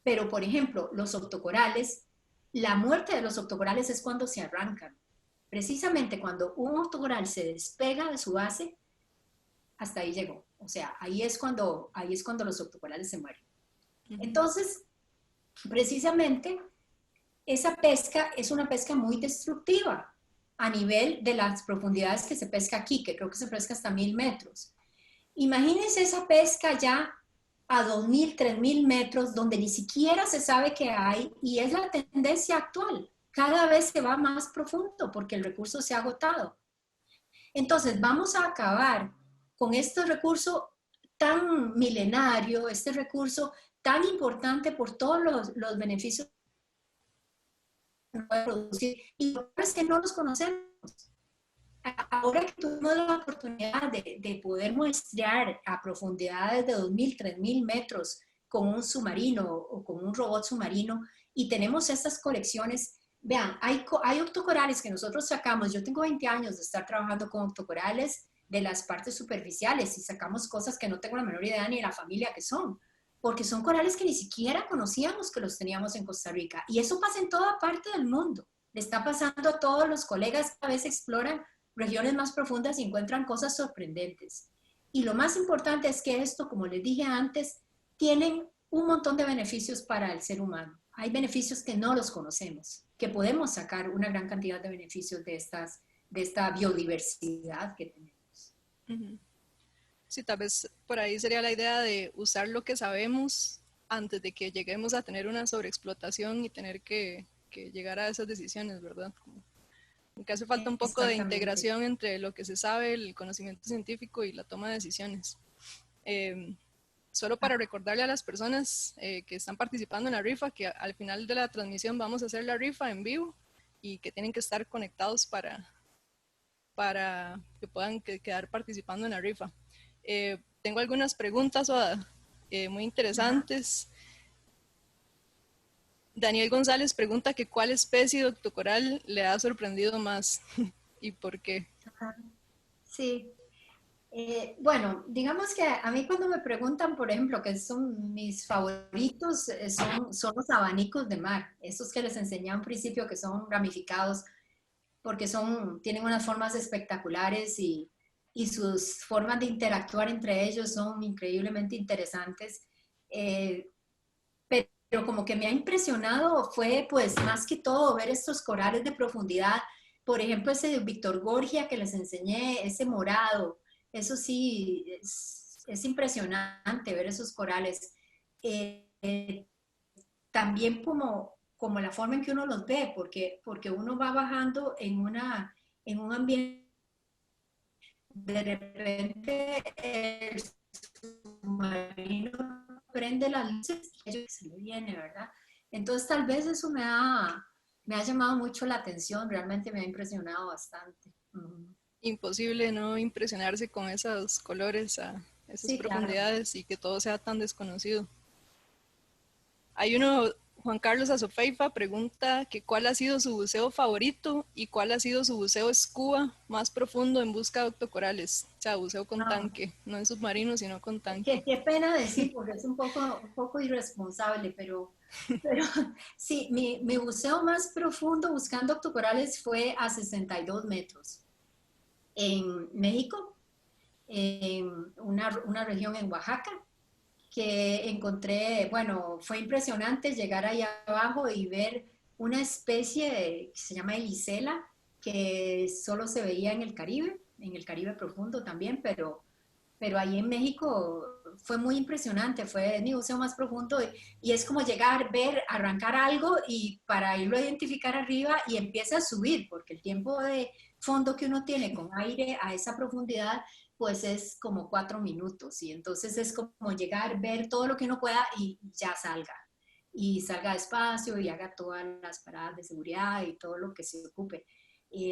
Pero, por ejemplo, los octocorales, la muerte de los octocorales es cuando se arrancan. Precisamente cuando un octocoral se despega de su base, hasta ahí llegó. O sea, ahí es cuando los octocorales se mueren. Entonces, precisamente, esa pesca es una pesca muy destructiva a nivel de las profundidades que se pesca aquí, que creo que se pesca hasta 1000 metros. Imagínense esa pesca ya a 2000, 3000 metros, donde ni siquiera se sabe qué hay, y es la tendencia actual. Cada vez se va más profundo porque el recurso se ha agotado. Entonces, vamos a acabar con este recurso tan milenario, este recurso tan importante por todos los beneficios que puede producir, y lo es que no los conocemos. Ahora que tuvimos la oportunidad de poder muestrear a profundidades de 2000, 3000 metros con un submarino o con un robot submarino, y tenemos estas colecciones, vean, hay octocorales que nosotros sacamos. Yo tengo 20 años de estar trabajando con octocorales de las partes superficiales y sacamos cosas que no tengo la menor idea ni de la familia que son, porque son corales que ni siquiera conocíamos que los teníamos en Costa Rica. Y eso pasa en toda parte del mundo. Le está pasando a todos los colegas que a veces exploran regiones más profundas y encuentran cosas sorprendentes. Y lo más importante es que esto, como les dije antes, tienen un montón de beneficios para el ser humano. Hay beneficios que no los conocemos, que podemos sacar una gran cantidad de beneficios de esta biodiversidad que tenemos. Sí, tal vez por ahí sería la idea de usar lo que sabemos antes de que lleguemos a tener una sobreexplotación y tener que llegar a esas decisiones, ¿verdad? Como que hace falta un poco de Exactamente. integración entre lo que se sabe, el conocimiento científico y la toma de decisiones. Solo para recordarle a las personas que están participando en la rifa que al final de la transmisión vamos a hacer la rifa en vivo y que tienen que estar conectados para que puedan quedar participando en la rifa. Tengo algunas preguntas muy interesantes. Daniel González pregunta que cuál especie de octocoral le ha sorprendido más y por qué. Sí. Bueno, digamos que a mí cuando me preguntan, por ejemplo, qué son mis favoritos, son los abanicos de mar, esos que les enseñé a un principio que son ramificados porque tienen unas formas espectaculares y sus formas de interactuar entre ellos son increíblemente interesantes. Eh, pero como que me ha impresionado fue pues más que todo ver estos corales de profundidad. Por ejemplo, ese de Víctor Gorgia que les enseñé, ese morado, eso sí, es impresionante ver esos corales. También como la forma en que uno los ve, porque uno va bajando en un ambiente, de repente el submarino prende las luces y se le viene, ¿verdad? Entonces tal vez eso me ha llamado mucho la atención, realmente me ha impresionado bastante. Imposible no impresionarse con esos colores a esas Sí, claro. profundidades y que todo sea tan desconocido. Hay uno Juan Carlos Azofeifa pregunta que cuál ha sido su buceo favorito y cuál ha sido su buceo scuba más profundo en busca de octocorales. O sea, buceo con Ah, tanque, no en submarino, sino con tanque. qué pena decir, porque es un poco irresponsable, pero sí, mi buceo más profundo buscando octocorales fue a 62 metros en México, en una región en Oaxaca, que encontré, bueno, fue impresionante llegar ahí abajo y ver una especie que se llama Elisela, que solo se veía en el Caribe profundo también, pero ahí en México fue muy impresionante, fue mi buceo más profundo y es como llegar, ver, arrancar algo y para irlo a identificar arriba y empieza a subir, porque el tiempo de fondo que uno tiene con aire a esa profundidad pues es como 4 minutos y entonces es como llegar, ver todo lo que uno pueda ya salga y salga despacio y haga todas las paradas de seguridad y todo lo que se ocupe.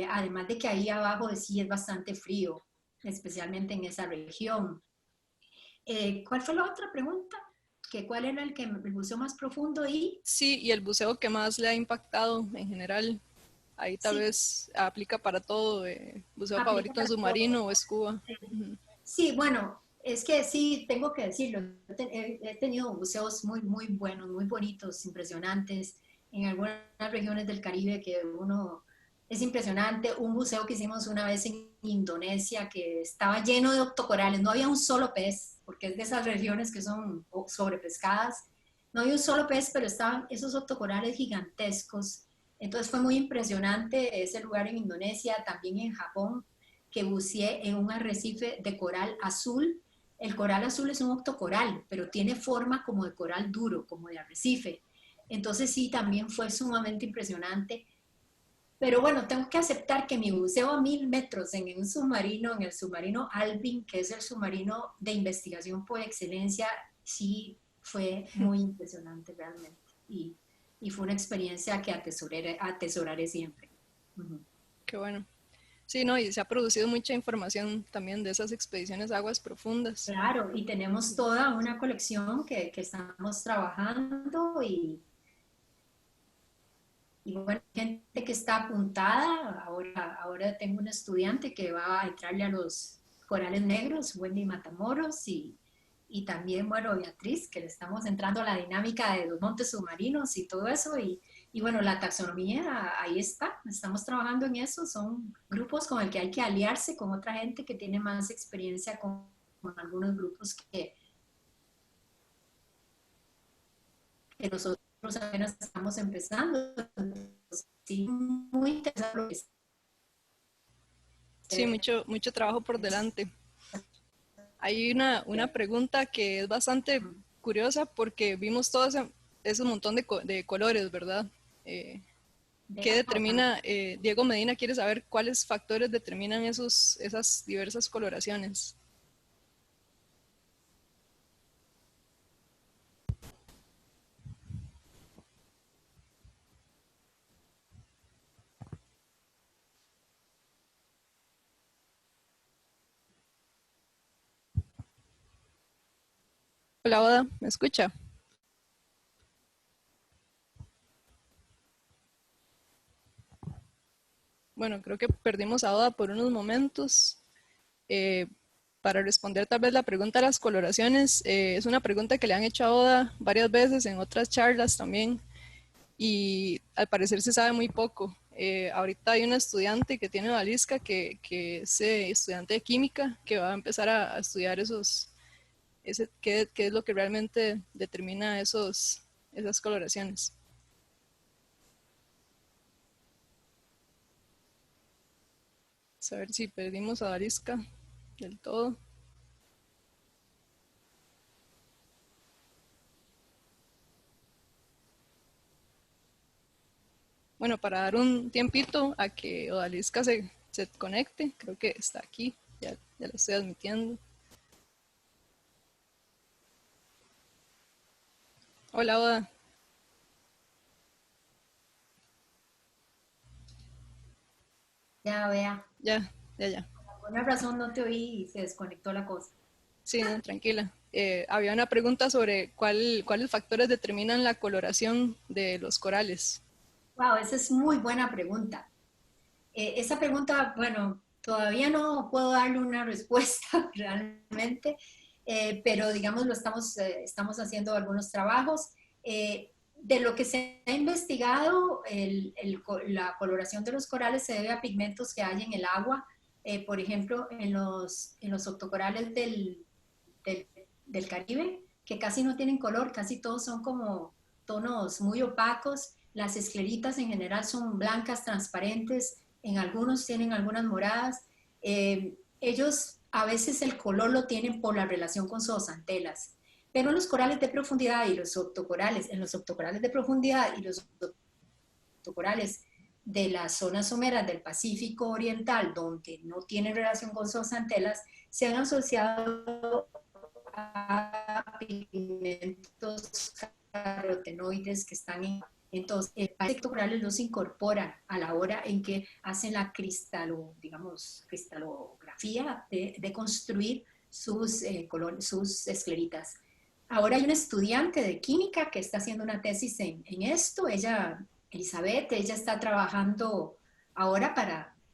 Además de que ahí abajo sí es bastante frío, especialmente en esa región. ¿Cuál fue la otra pregunta? ¿Cuál era el buceo más profundo? Sí, y el buceo que más le ha impactado en general, ahí tal Sí, vez aplica para todo, buceo aplica favorito en para todo. submarino o scuba. Ujú. Sí, bueno, es que sí, tengo que decirlo. He tenido buceos muy, muy buenos, muy bonitos, impresionantes, en algunas regiones del Caribe que uno es impresionante. Un buceo que hicimos una vez en Indonesia que estaba lleno de octocorales, no había un solo pez, porque es de esas regiones que son sobrepescadas. No había un solo pez, pero estaban esos octocorales gigantescos. Entonces fue muy impresionante ese lugar en Indonesia, también en Japón que buceé en un arrecife de coral azul. El coral azul es un octocoral, pero tiene forma como de coral duro, como de arrecife. Entonces sí, también fue sumamente impresionante. Pero bueno, tengo que aceptar que mi buceo a 1000 metros en un submarino, en el submarino Alvin, que es el submarino de investigación por excelencia, sí fue muy impresionante realmente. Y fue una experiencia que atesoraré siempre. Uh -huh. Qué bueno. Sí, no, y se ha producido mucha información también de esas expediciones a aguas profundas. Claro, y tenemos toda una colección que estamos trabajando y bueno, gente que está apuntada. Ahora tengo un estudiante que va a entrarle a los corales negros, Wendy Matamoros, y también, bueno, Beatriz, que le estamos entrando a la dinámica de los montes submarinos y todo eso. Y bueno, la taxonomía, ahí está, estamos trabajando en eso. Son grupos con el que hay que aliarse con otra gente que tiene más experiencia con algunos grupos que nosotros apenas estamos empezando. Entonces, sí, muy interesante. Sí, mucho trabajo por delante. Hay una pregunta que es bastante curiosa porque vimos todo ese montón de colores, ¿verdad? De ¿Qué la cosa. determina, Diego Medina quiere saber cuáles factores determinan esas diversas coloraciones? Hola, Oda, ¿me escucha? Bueno, creo que perdimos a Oda por unos momentos. Eh, para responder tal vez la pregunta de las coloraciones, es una pregunta que le han hecho a Oda varias veces en otras charlas también y al parecer se sabe muy poco. Ahorita hay una estudiante que tiene Balisca que es estudiante de química que va a empezar a estudiar qué es lo que realmente determina esas coloraciones. A ver si perdimos a Balisca del todo. Bueno, para dar un tiempito a que Odalisca se conecte, creo que está aquí, ya lo estoy admitiendo. Hola, Oda. Ya vea, Ya, ya. por alguna razón no te oí y se desconectó la cosa. Sí, no, tranquila. había una pregunta sobre cuáles factores determinan la coloración de los corales. Wow, esa es muy buena pregunta. Esa pregunta, bueno, todavía no puedo darle una respuesta realmente, pero digamos estamos haciendo algunos trabajos. De lo que se ha investigado, la coloración de los corales se debe a pigmentos que hay en el agua. Por ejemplo, en los octocorales del, del Caribe, que casi no tienen color, casi todos son como tonos muy opacos. Las escleritas en general son blancas, transparentes, en algunos tienen algunas moradas. Ellos a veces el color lo tienen por la relación con zooxantelas, pero en los corales de profundidad y los octocorales, en los octocorales de profundidad y los octocorales de las zonas someras del Pacífico Oriental, donde no tienen relación con zooxantelas, se han asociado a pigmentos carotenoides que están en... Entonces, los octocorales los incorporan a la hora en que hacen la cristalografía de construir sus escleritas. Ahora hay una estudiante de química que está haciendo una tesis en esto. Ella, Elizabeth, ella está trabajando ahora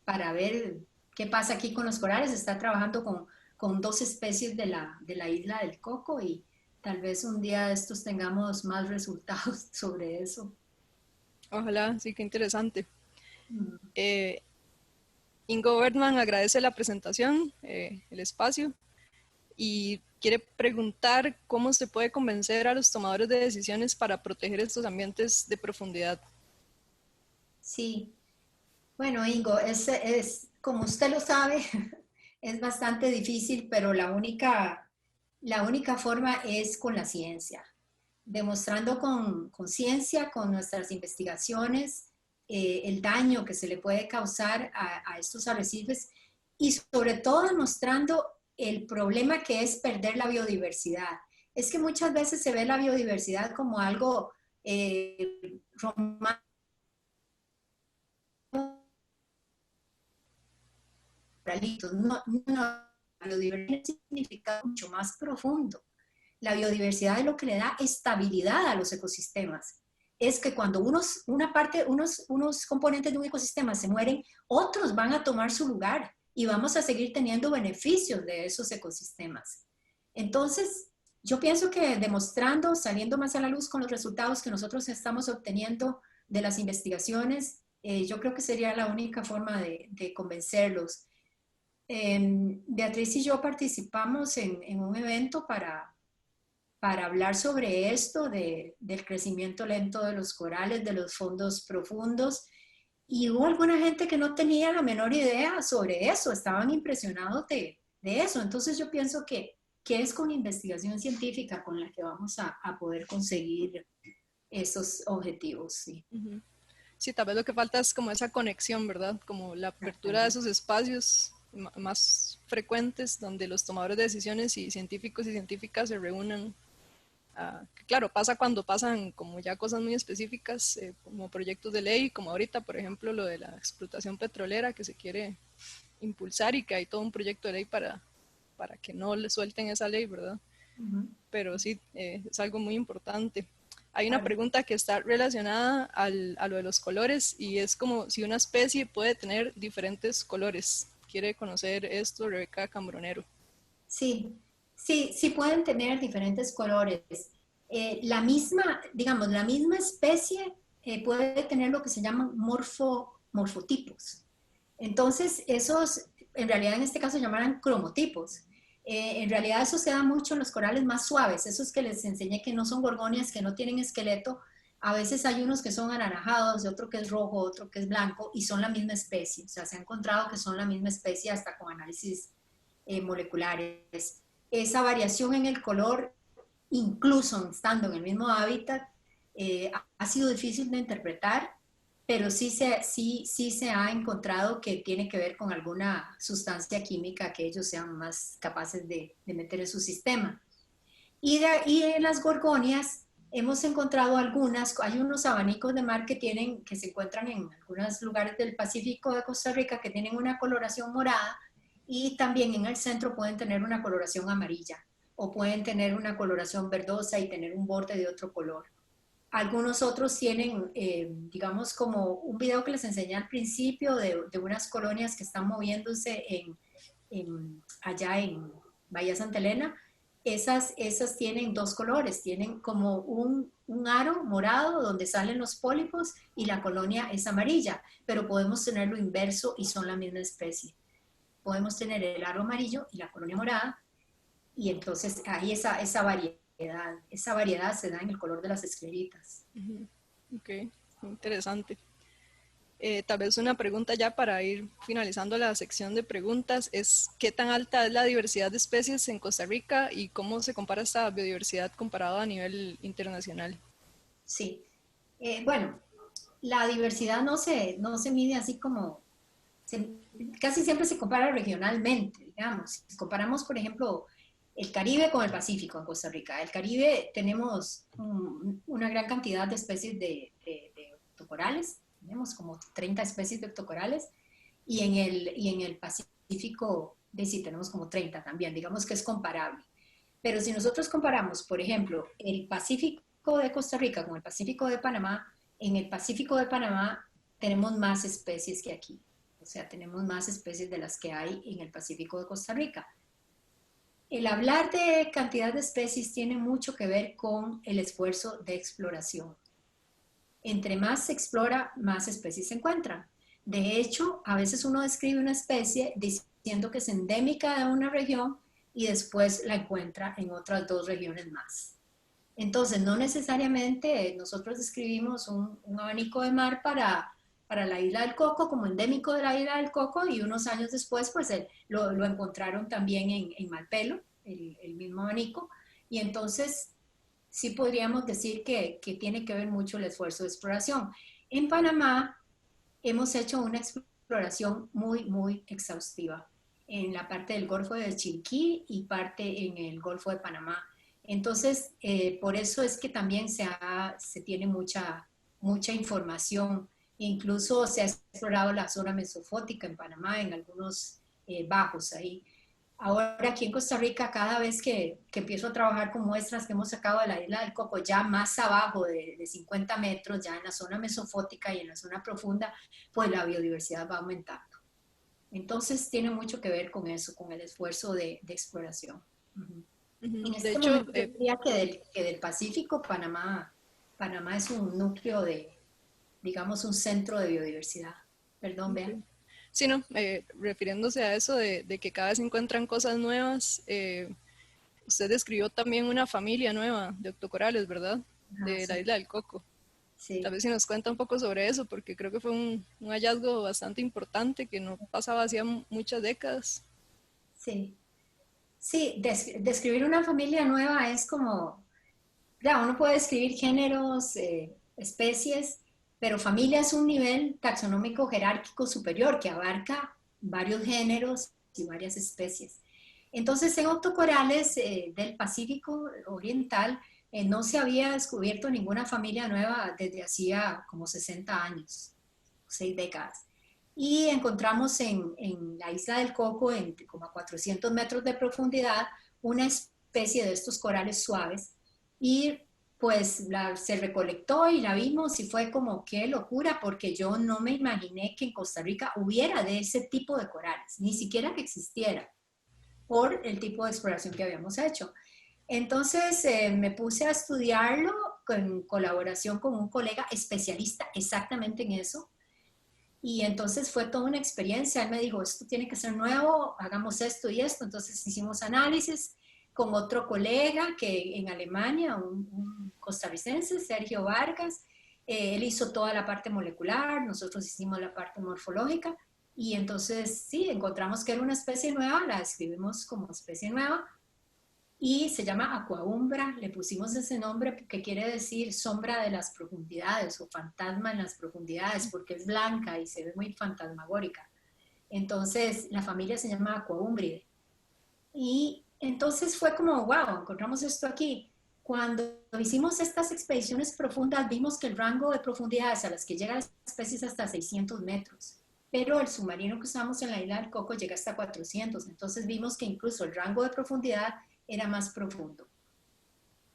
para ver qué pasa aquí con los corales. Está trabajando con dos especies de la isla del Coco y tal vez un día de estos tengamos más resultados sobre eso. Ojalá, sí, qué interesante. Ingo Bergman agradece la presentación, el espacio, y quiere preguntar cómo se puede convencer a los tomadores de decisiones para proteger estos ambientes de profundidad. Sí, bueno, Ingo, como usted lo sabe, es bastante difícil, pero la única forma es con la ciencia, demostrando con ciencia, con nuestras investigaciones, el daño que se le puede causar a estos arrecifes y sobre todo demostrando el problema que es perder la biodiversidad. Es que muchas veces se ve la biodiversidad como algo romántico. No, la biodiversidad tiene un significado mucho más profundo. La biodiversidad es lo que le da estabilidad a los ecosistemas. Es que cuando unos componentes de un ecosistema se mueren, otros van a tomar su lugar y vamos a seguir teniendo beneficios de esos ecosistemas. Entonces, yo pienso que demostrando, saliendo más a la luz con los resultados que nosotros estamos obteniendo de las investigaciones, yo creo que sería la única forma de convencerlos. Beatriz y yo participamos en un evento para hablar sobre esto, del crecimiento lento de los corales, de los fondos profundos. Y hubo alguna gente que no tenía la menor idea sobre eso, estaban impresionados de eso. Entonces yo pienso que es con investigación científica con la que vamos a poder conseguir esos objetivos. Sí. Sí, tal vez lo que falta es como esa conexión, ¿verdad? Como la apertura de esos espacios más frecuentes donde los tomadores de decisiones y científicos y científicas se reúnan. Claro, pasa cuando pasan como ya cosas muy específicas, como proyectos de ley, como ahorita, por ejemplo, lo de la explotación petrolera que se quiere impulsar y que hay todo un proyecto de ley para que no le suelten esa ley, ¿verdad? Pero sí, es algo muy importante. Hay una pregunta que está relacionada a lo de los colores y es como si una especie puede tener diferentes colores. ¿Quiere conocer esto, Rebeca Cambronero? Sí, sí pueden tener diferentes colores. La misma especie puede tener lo que se llaman morfotipos. Entonces, esos, en realidad en este caso llamarán cromotipos. En realidad eso se da mucho en los corales más suaves, esos que les enseñé que no son gorgonias, que no tienen esqueleto. A veces hay unos que son anaranjados, otro que es rojo, otro que es blanco, y son la misma especie. O sea, se ha encontrado que son la misma especie hasta con análisis moleculares. Esa variación en el color, incluso estando en el mismo hábitat, ha sido difícil de interpretar, pero sí se ha encontrado que tiene que ver con alguna sustancia química que ellos sean más capaces de meter en su sistema. Y en las gorgonias hemos encontrado algunas, hay unos abanicos de mar que se encuentran en algunos lugares del Pacífico de Costa Rica que tienen una coloración morada y también en el centro pueden tener una coloración amarilla. o pueden tener una coloración verdosa y tener un borde de otro color. Algunos otros tienen, digamos, como un video que les enseñé al principio de unas colonias que están moviéndose allá en Bahía Santa Elena. Esas tienen dos colores, tienen como un aro morado donde salen los pólipos y la colonia es amarilla, pero podemos tenerlo inverso y son la misma especie. Podemos tener el aro amarillo y la colonia morada, y entonces ahí esa variedad se da en el color de las escleritas. Ok, interesante. Tal vez una pregunta ya para ir finalizando la sección de preguntas es ¿qué tan alta es la diversidad de especies en Costa Rica y cómo se compara esta biodiversidad comparada a nivel internacional? Sí, bueno, la diversidad no se mide así como, casi siempre se compara regionalmente, digamos. Si comparamos, por ejemplo, el Caribe con el Pacífico en Costa Rica. El Caribe tenemos una gran cantidad de especies de octocorales, tenemos como 30 especies de octocorales, y en el Pacífico sí tenemos como 30 también, digamos que es comparable. Pero si nosotros comparamos, por ejemplo, el Pacífico de Costa Rica con el Pacífico de Panamá, en el Pacífico de Panamá tenemos más especies que aquí. O sea, tenemos más especies de las que hay en el Pacífico de Costa Rica. El hablar de cantidad de especies tiene mucho que ver con el esfuerzo de exploración. Entre más se explora, más especies se encuentran. De hecho, a veces uno describe una especie diciendo que es endémica de una región y después la encuentra en otras dos regiones más. Entonces, no necesariamente nosotros describimos un abanico de mar para la isla del Coco como endémico de la isla del Coco, y unos años después pues lo encontraron también en Malpelo, el mismo abanico, y entonces sí podríamos decir que tiene que ver mucho el esfuerzo de exploración. En Panamá hemos hecho una exploración muy, muy exhaustiva en la parte del Golfo de Chiriquí y parte en el Golfo de Panamá. Entonces, por eso es que también se tiene mucha información. Incluso se ha explorado la zona mesofótica en Panamá, en algunos bajos ahí. Ahora aquí en Costa Rica, cada vez que empiezo a trabajar con muestras que hemos sacado de la isla del Coco, ya más abajo de 50 metros, ya en la zona mesofótica y en la zona profunda, pues la biodiversidad va aumentando. Entonces tiene mucho que ver con eso, con el esfuerzo de exploración. Uh-huh. En De este hecho, momento yo diría que del Pacífico, Panamá es un núcleo digamos, un centro de biodiversidad. Perdón, Bea. okay. Sí, no, refiriéndose a eso de que cada vez se encuentran cosas nuevas, usted describió también una familia nueva de octocorales, ¿verdad? Ajá, De la sí, isla del Coco. Tal sí, vez si nos cuenta un poco sobre eso, porque creo que fue un hallazgo bastante importante que no pasaba hacía muchas décadas. sí. Sí, describir una familia nueva es como, ya, uno puede describir géneros, especies, pero familia es un nivel taxonómico jerárquico superior que abarca varios géneros y varias especies. Entonces, en octocorales del Pacífico Oriental no se había descubierto ninguna familia nueva desde hacía como 60 años, 6 décadas. Y encontramos en la isla del Coco, como a 400 metros de profundidad, una especie de estos corales suaves, y pues se recolectó y la vimos y fue como qué locura, porque yo no me imaginé que en Costa Rica hubiera de ese tipo de corales, ni siquiera que existiera, por el tipo de exploración que habíamos hecho. Entonces me puse a estudiarlo en colaboración con un colega especialista exactamente en eso, y entonces fue toda una experiencia. Él me dijo, esto tiene que ser nuevo, hagamos esto y esto. Entonces hicimos análisis con otro colega que en Alemania, un costarricense, Sergio Vargas. Él hizo toda la parte molecular, nosotros hicimos la parte morfológica, y entonces sí, encontramos que era una especie nueva, la describimos como especie nueva, y se llama Aquaumbra. Le pusimos ese nombre que quiere decir sombra de las profundidades o fantasma en las profundidades, porque es blanca y se ve muy fantasmagórica. Entonces la familia se llama Aquaumbride. Y entonces fue como, wow, encontramos esto aquí. Cuando hicimos estas expediciones profundas, vimos que el rango de profundidades a las que llegan las especies hasta 600 metros, pero el submarino que usamos en la isla del Coco llega hasta 400. Entonces vimos que incluso el rango de profundidad era más profundo.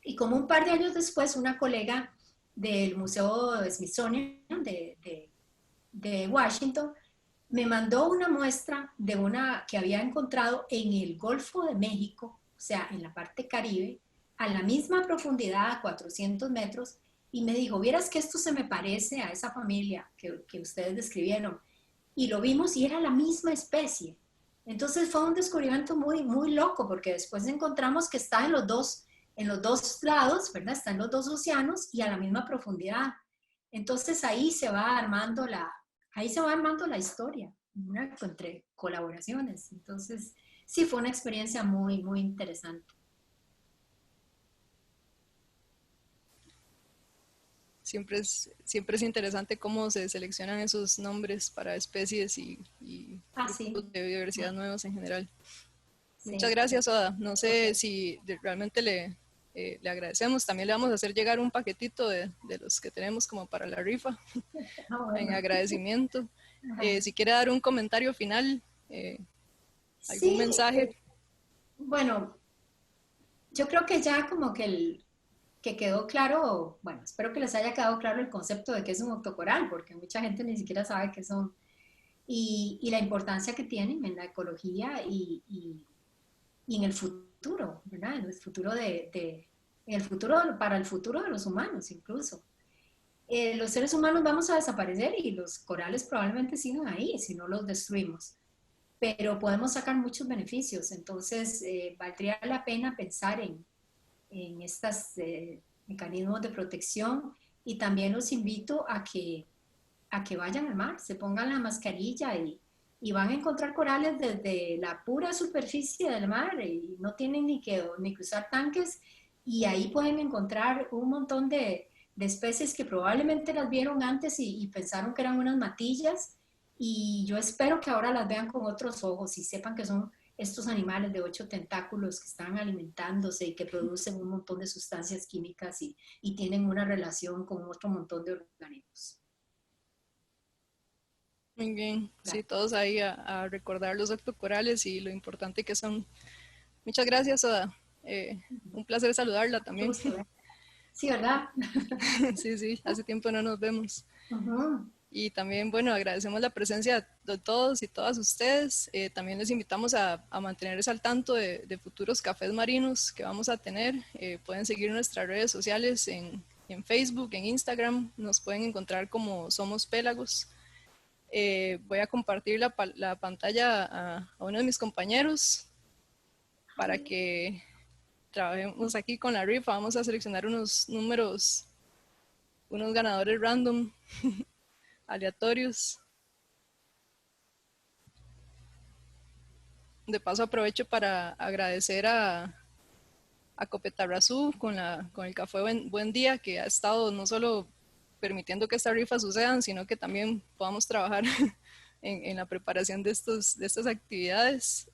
Y como un par de años después, una colega del Museo Smithsonian de Washington me mandó una muestra de una que había encontrado en el Golfo de México, o sea, en la parte Caribe, a la misma profundidad, a 400 metros, y me dijo, vieras que esto se me parece a esa familia que ustedes describieron. Y lo vimos y era la misma especie. Entonces fue un descubrimiento muy, muy loco, porque después encontramos que está en los dos lados, ¿verdad? Está en los dos océanos y a la misma profundidad. Entonces ahí se va armando la historia, ¿no? Entre colaboraciones. Entonces, sí, fue una experiencia muy, muy interesante. Siempre es interesante cómo se seleccionan esos nombres para especies y Sí. grupos de biodiversidad nuevos en general. Muchas Sí. gracias, Oda. No sé Okay. si realmente le agradecemos. También le vamos a hacer llegar un paquetito de los que tenemos como para la rifa en Bueno. agradecimiento. Ajá. Si quiere dar un comentario final, algún Sí, mensaje. bueno, yo creo que ya como que quedó claro, bueno, espero que les haya quedado claro el concepto de qué es un octocoral, porque mucha gente ni siquiera sabe qué son, y la importancia que tienen en la ecología y en el futuro, ¿verdad? En el futuro en el futuro, para el futuro de los humanos incluso. Los seres humanos vamos a desaparecer y los corales probablemente sigan ahí si no los destruimos, pero podemos sacar muchos beneficios, entonces valdría la pena pensar en estos mecanismos de protección y también los invito a que vayan al mar, se pongan la mascarilla y van a encontrar corales desde la pura superficie del mar y no tienen ni que usar tanques y ahí pueden encontrar un montón de especies que probablemente las vieron antes y pensaron que eran unas matillas y yo espero que ahora las vean con otros ojos y sepan que son estos animales de 8 tentáculos que están alimentándose y que producen un montón de sustancias químicas y tienen una relación con otro montón de organismos. Muy bien, sí, Gracias. todos ahí a recordar los octocorales y lo importante que son. Muchas gracias, Oda. Un placer saludarla Mucho también. gusto. Sí, ¿verdad? Sí, sí, hace tiempo no nos vemos. Uh-huh. Y también, bueno, agradecemos la presencia de todos y todas ustedes. También les invitamos a mantenerse al tanto de futuros cafés marinos que vamos a tener. Pueden seguir nuestras redes sociales en Facebook, en Instagram. Nos pueden encontrar como Somos Pélagos. Voy a compartir la pantalla a uno de mis compañeros para que trabajemos aquí con la rifa. Vamos a seleccionar unos números, unos ganadores random, aleatorios. De paso aprovecho para agradecer a Copetarrazú con el café Buen Día, que ha estado no solo permitiendo que estas rifas sucedan, sino que también podamos trabajar en la preparación de estas actividades.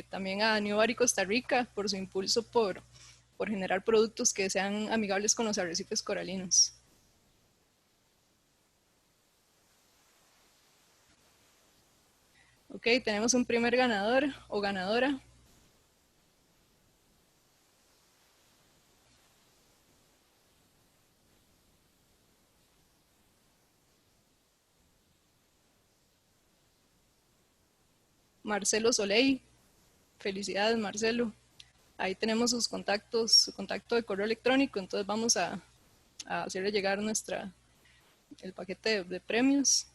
También a New Bari Costa Rica por su impulso por generar productos que sean amigables con los arrecifes coralinos. Ok, tenemos un primer ganador o ganadora. Marcelo Soleil. Felicidades, Marcelo. Ahí tenemos sus contactos, su contacto de correo electrónico, entonces vamos a hacerle llegar el paquete de premios.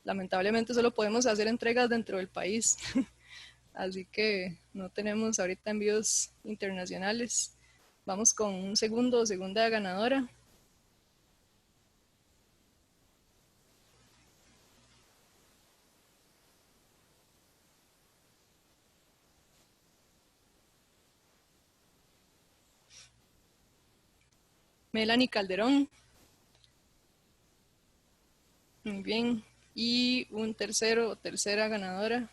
Lamentablemente solo podemos hacer entregas dentro del país, así que no tenemos ahorita envíos internacionales. Vamos con un segundo o segunda ganadora. Melanie Calderón. Muy bien. Y un tercero o tercera ganadora.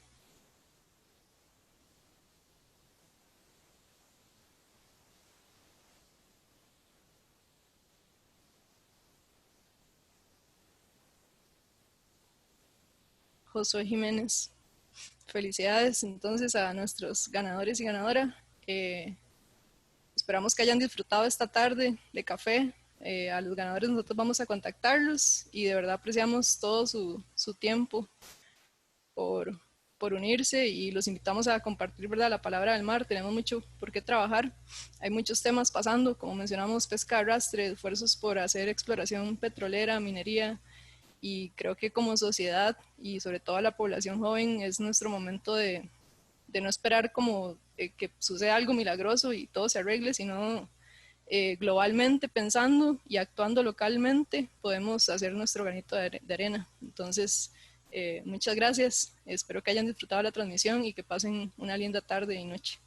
Josué Jiménez. Felicidades entonces a nuestros ganadores y ganadoras. esperamos que hayan disfrutado esta tarde de café. A los ganadores nosotros vamos a contactarlos y de verdad apreciamos todo su tiempo por unirse y los invitamos a compartir, ¿verdad?, la palabra del mar. Tenemos mucho por qué trabajar, hay muchos temas pasando, como mencionamos, pesca de arrastre, esfuerzos por hacer exploración petrolera, minería, y creo que como sociedad y sobre todo a la población joven es nuestro momento de no esperar como que suceda algo milagroso y todo se arregle, sino globalmente pensando y actuando localmente podemos hacer nuestro granito de arena. Entonces, muchas gracias, espero que hayan disfrutado la transmisión y que pasen una linda tarde y noche.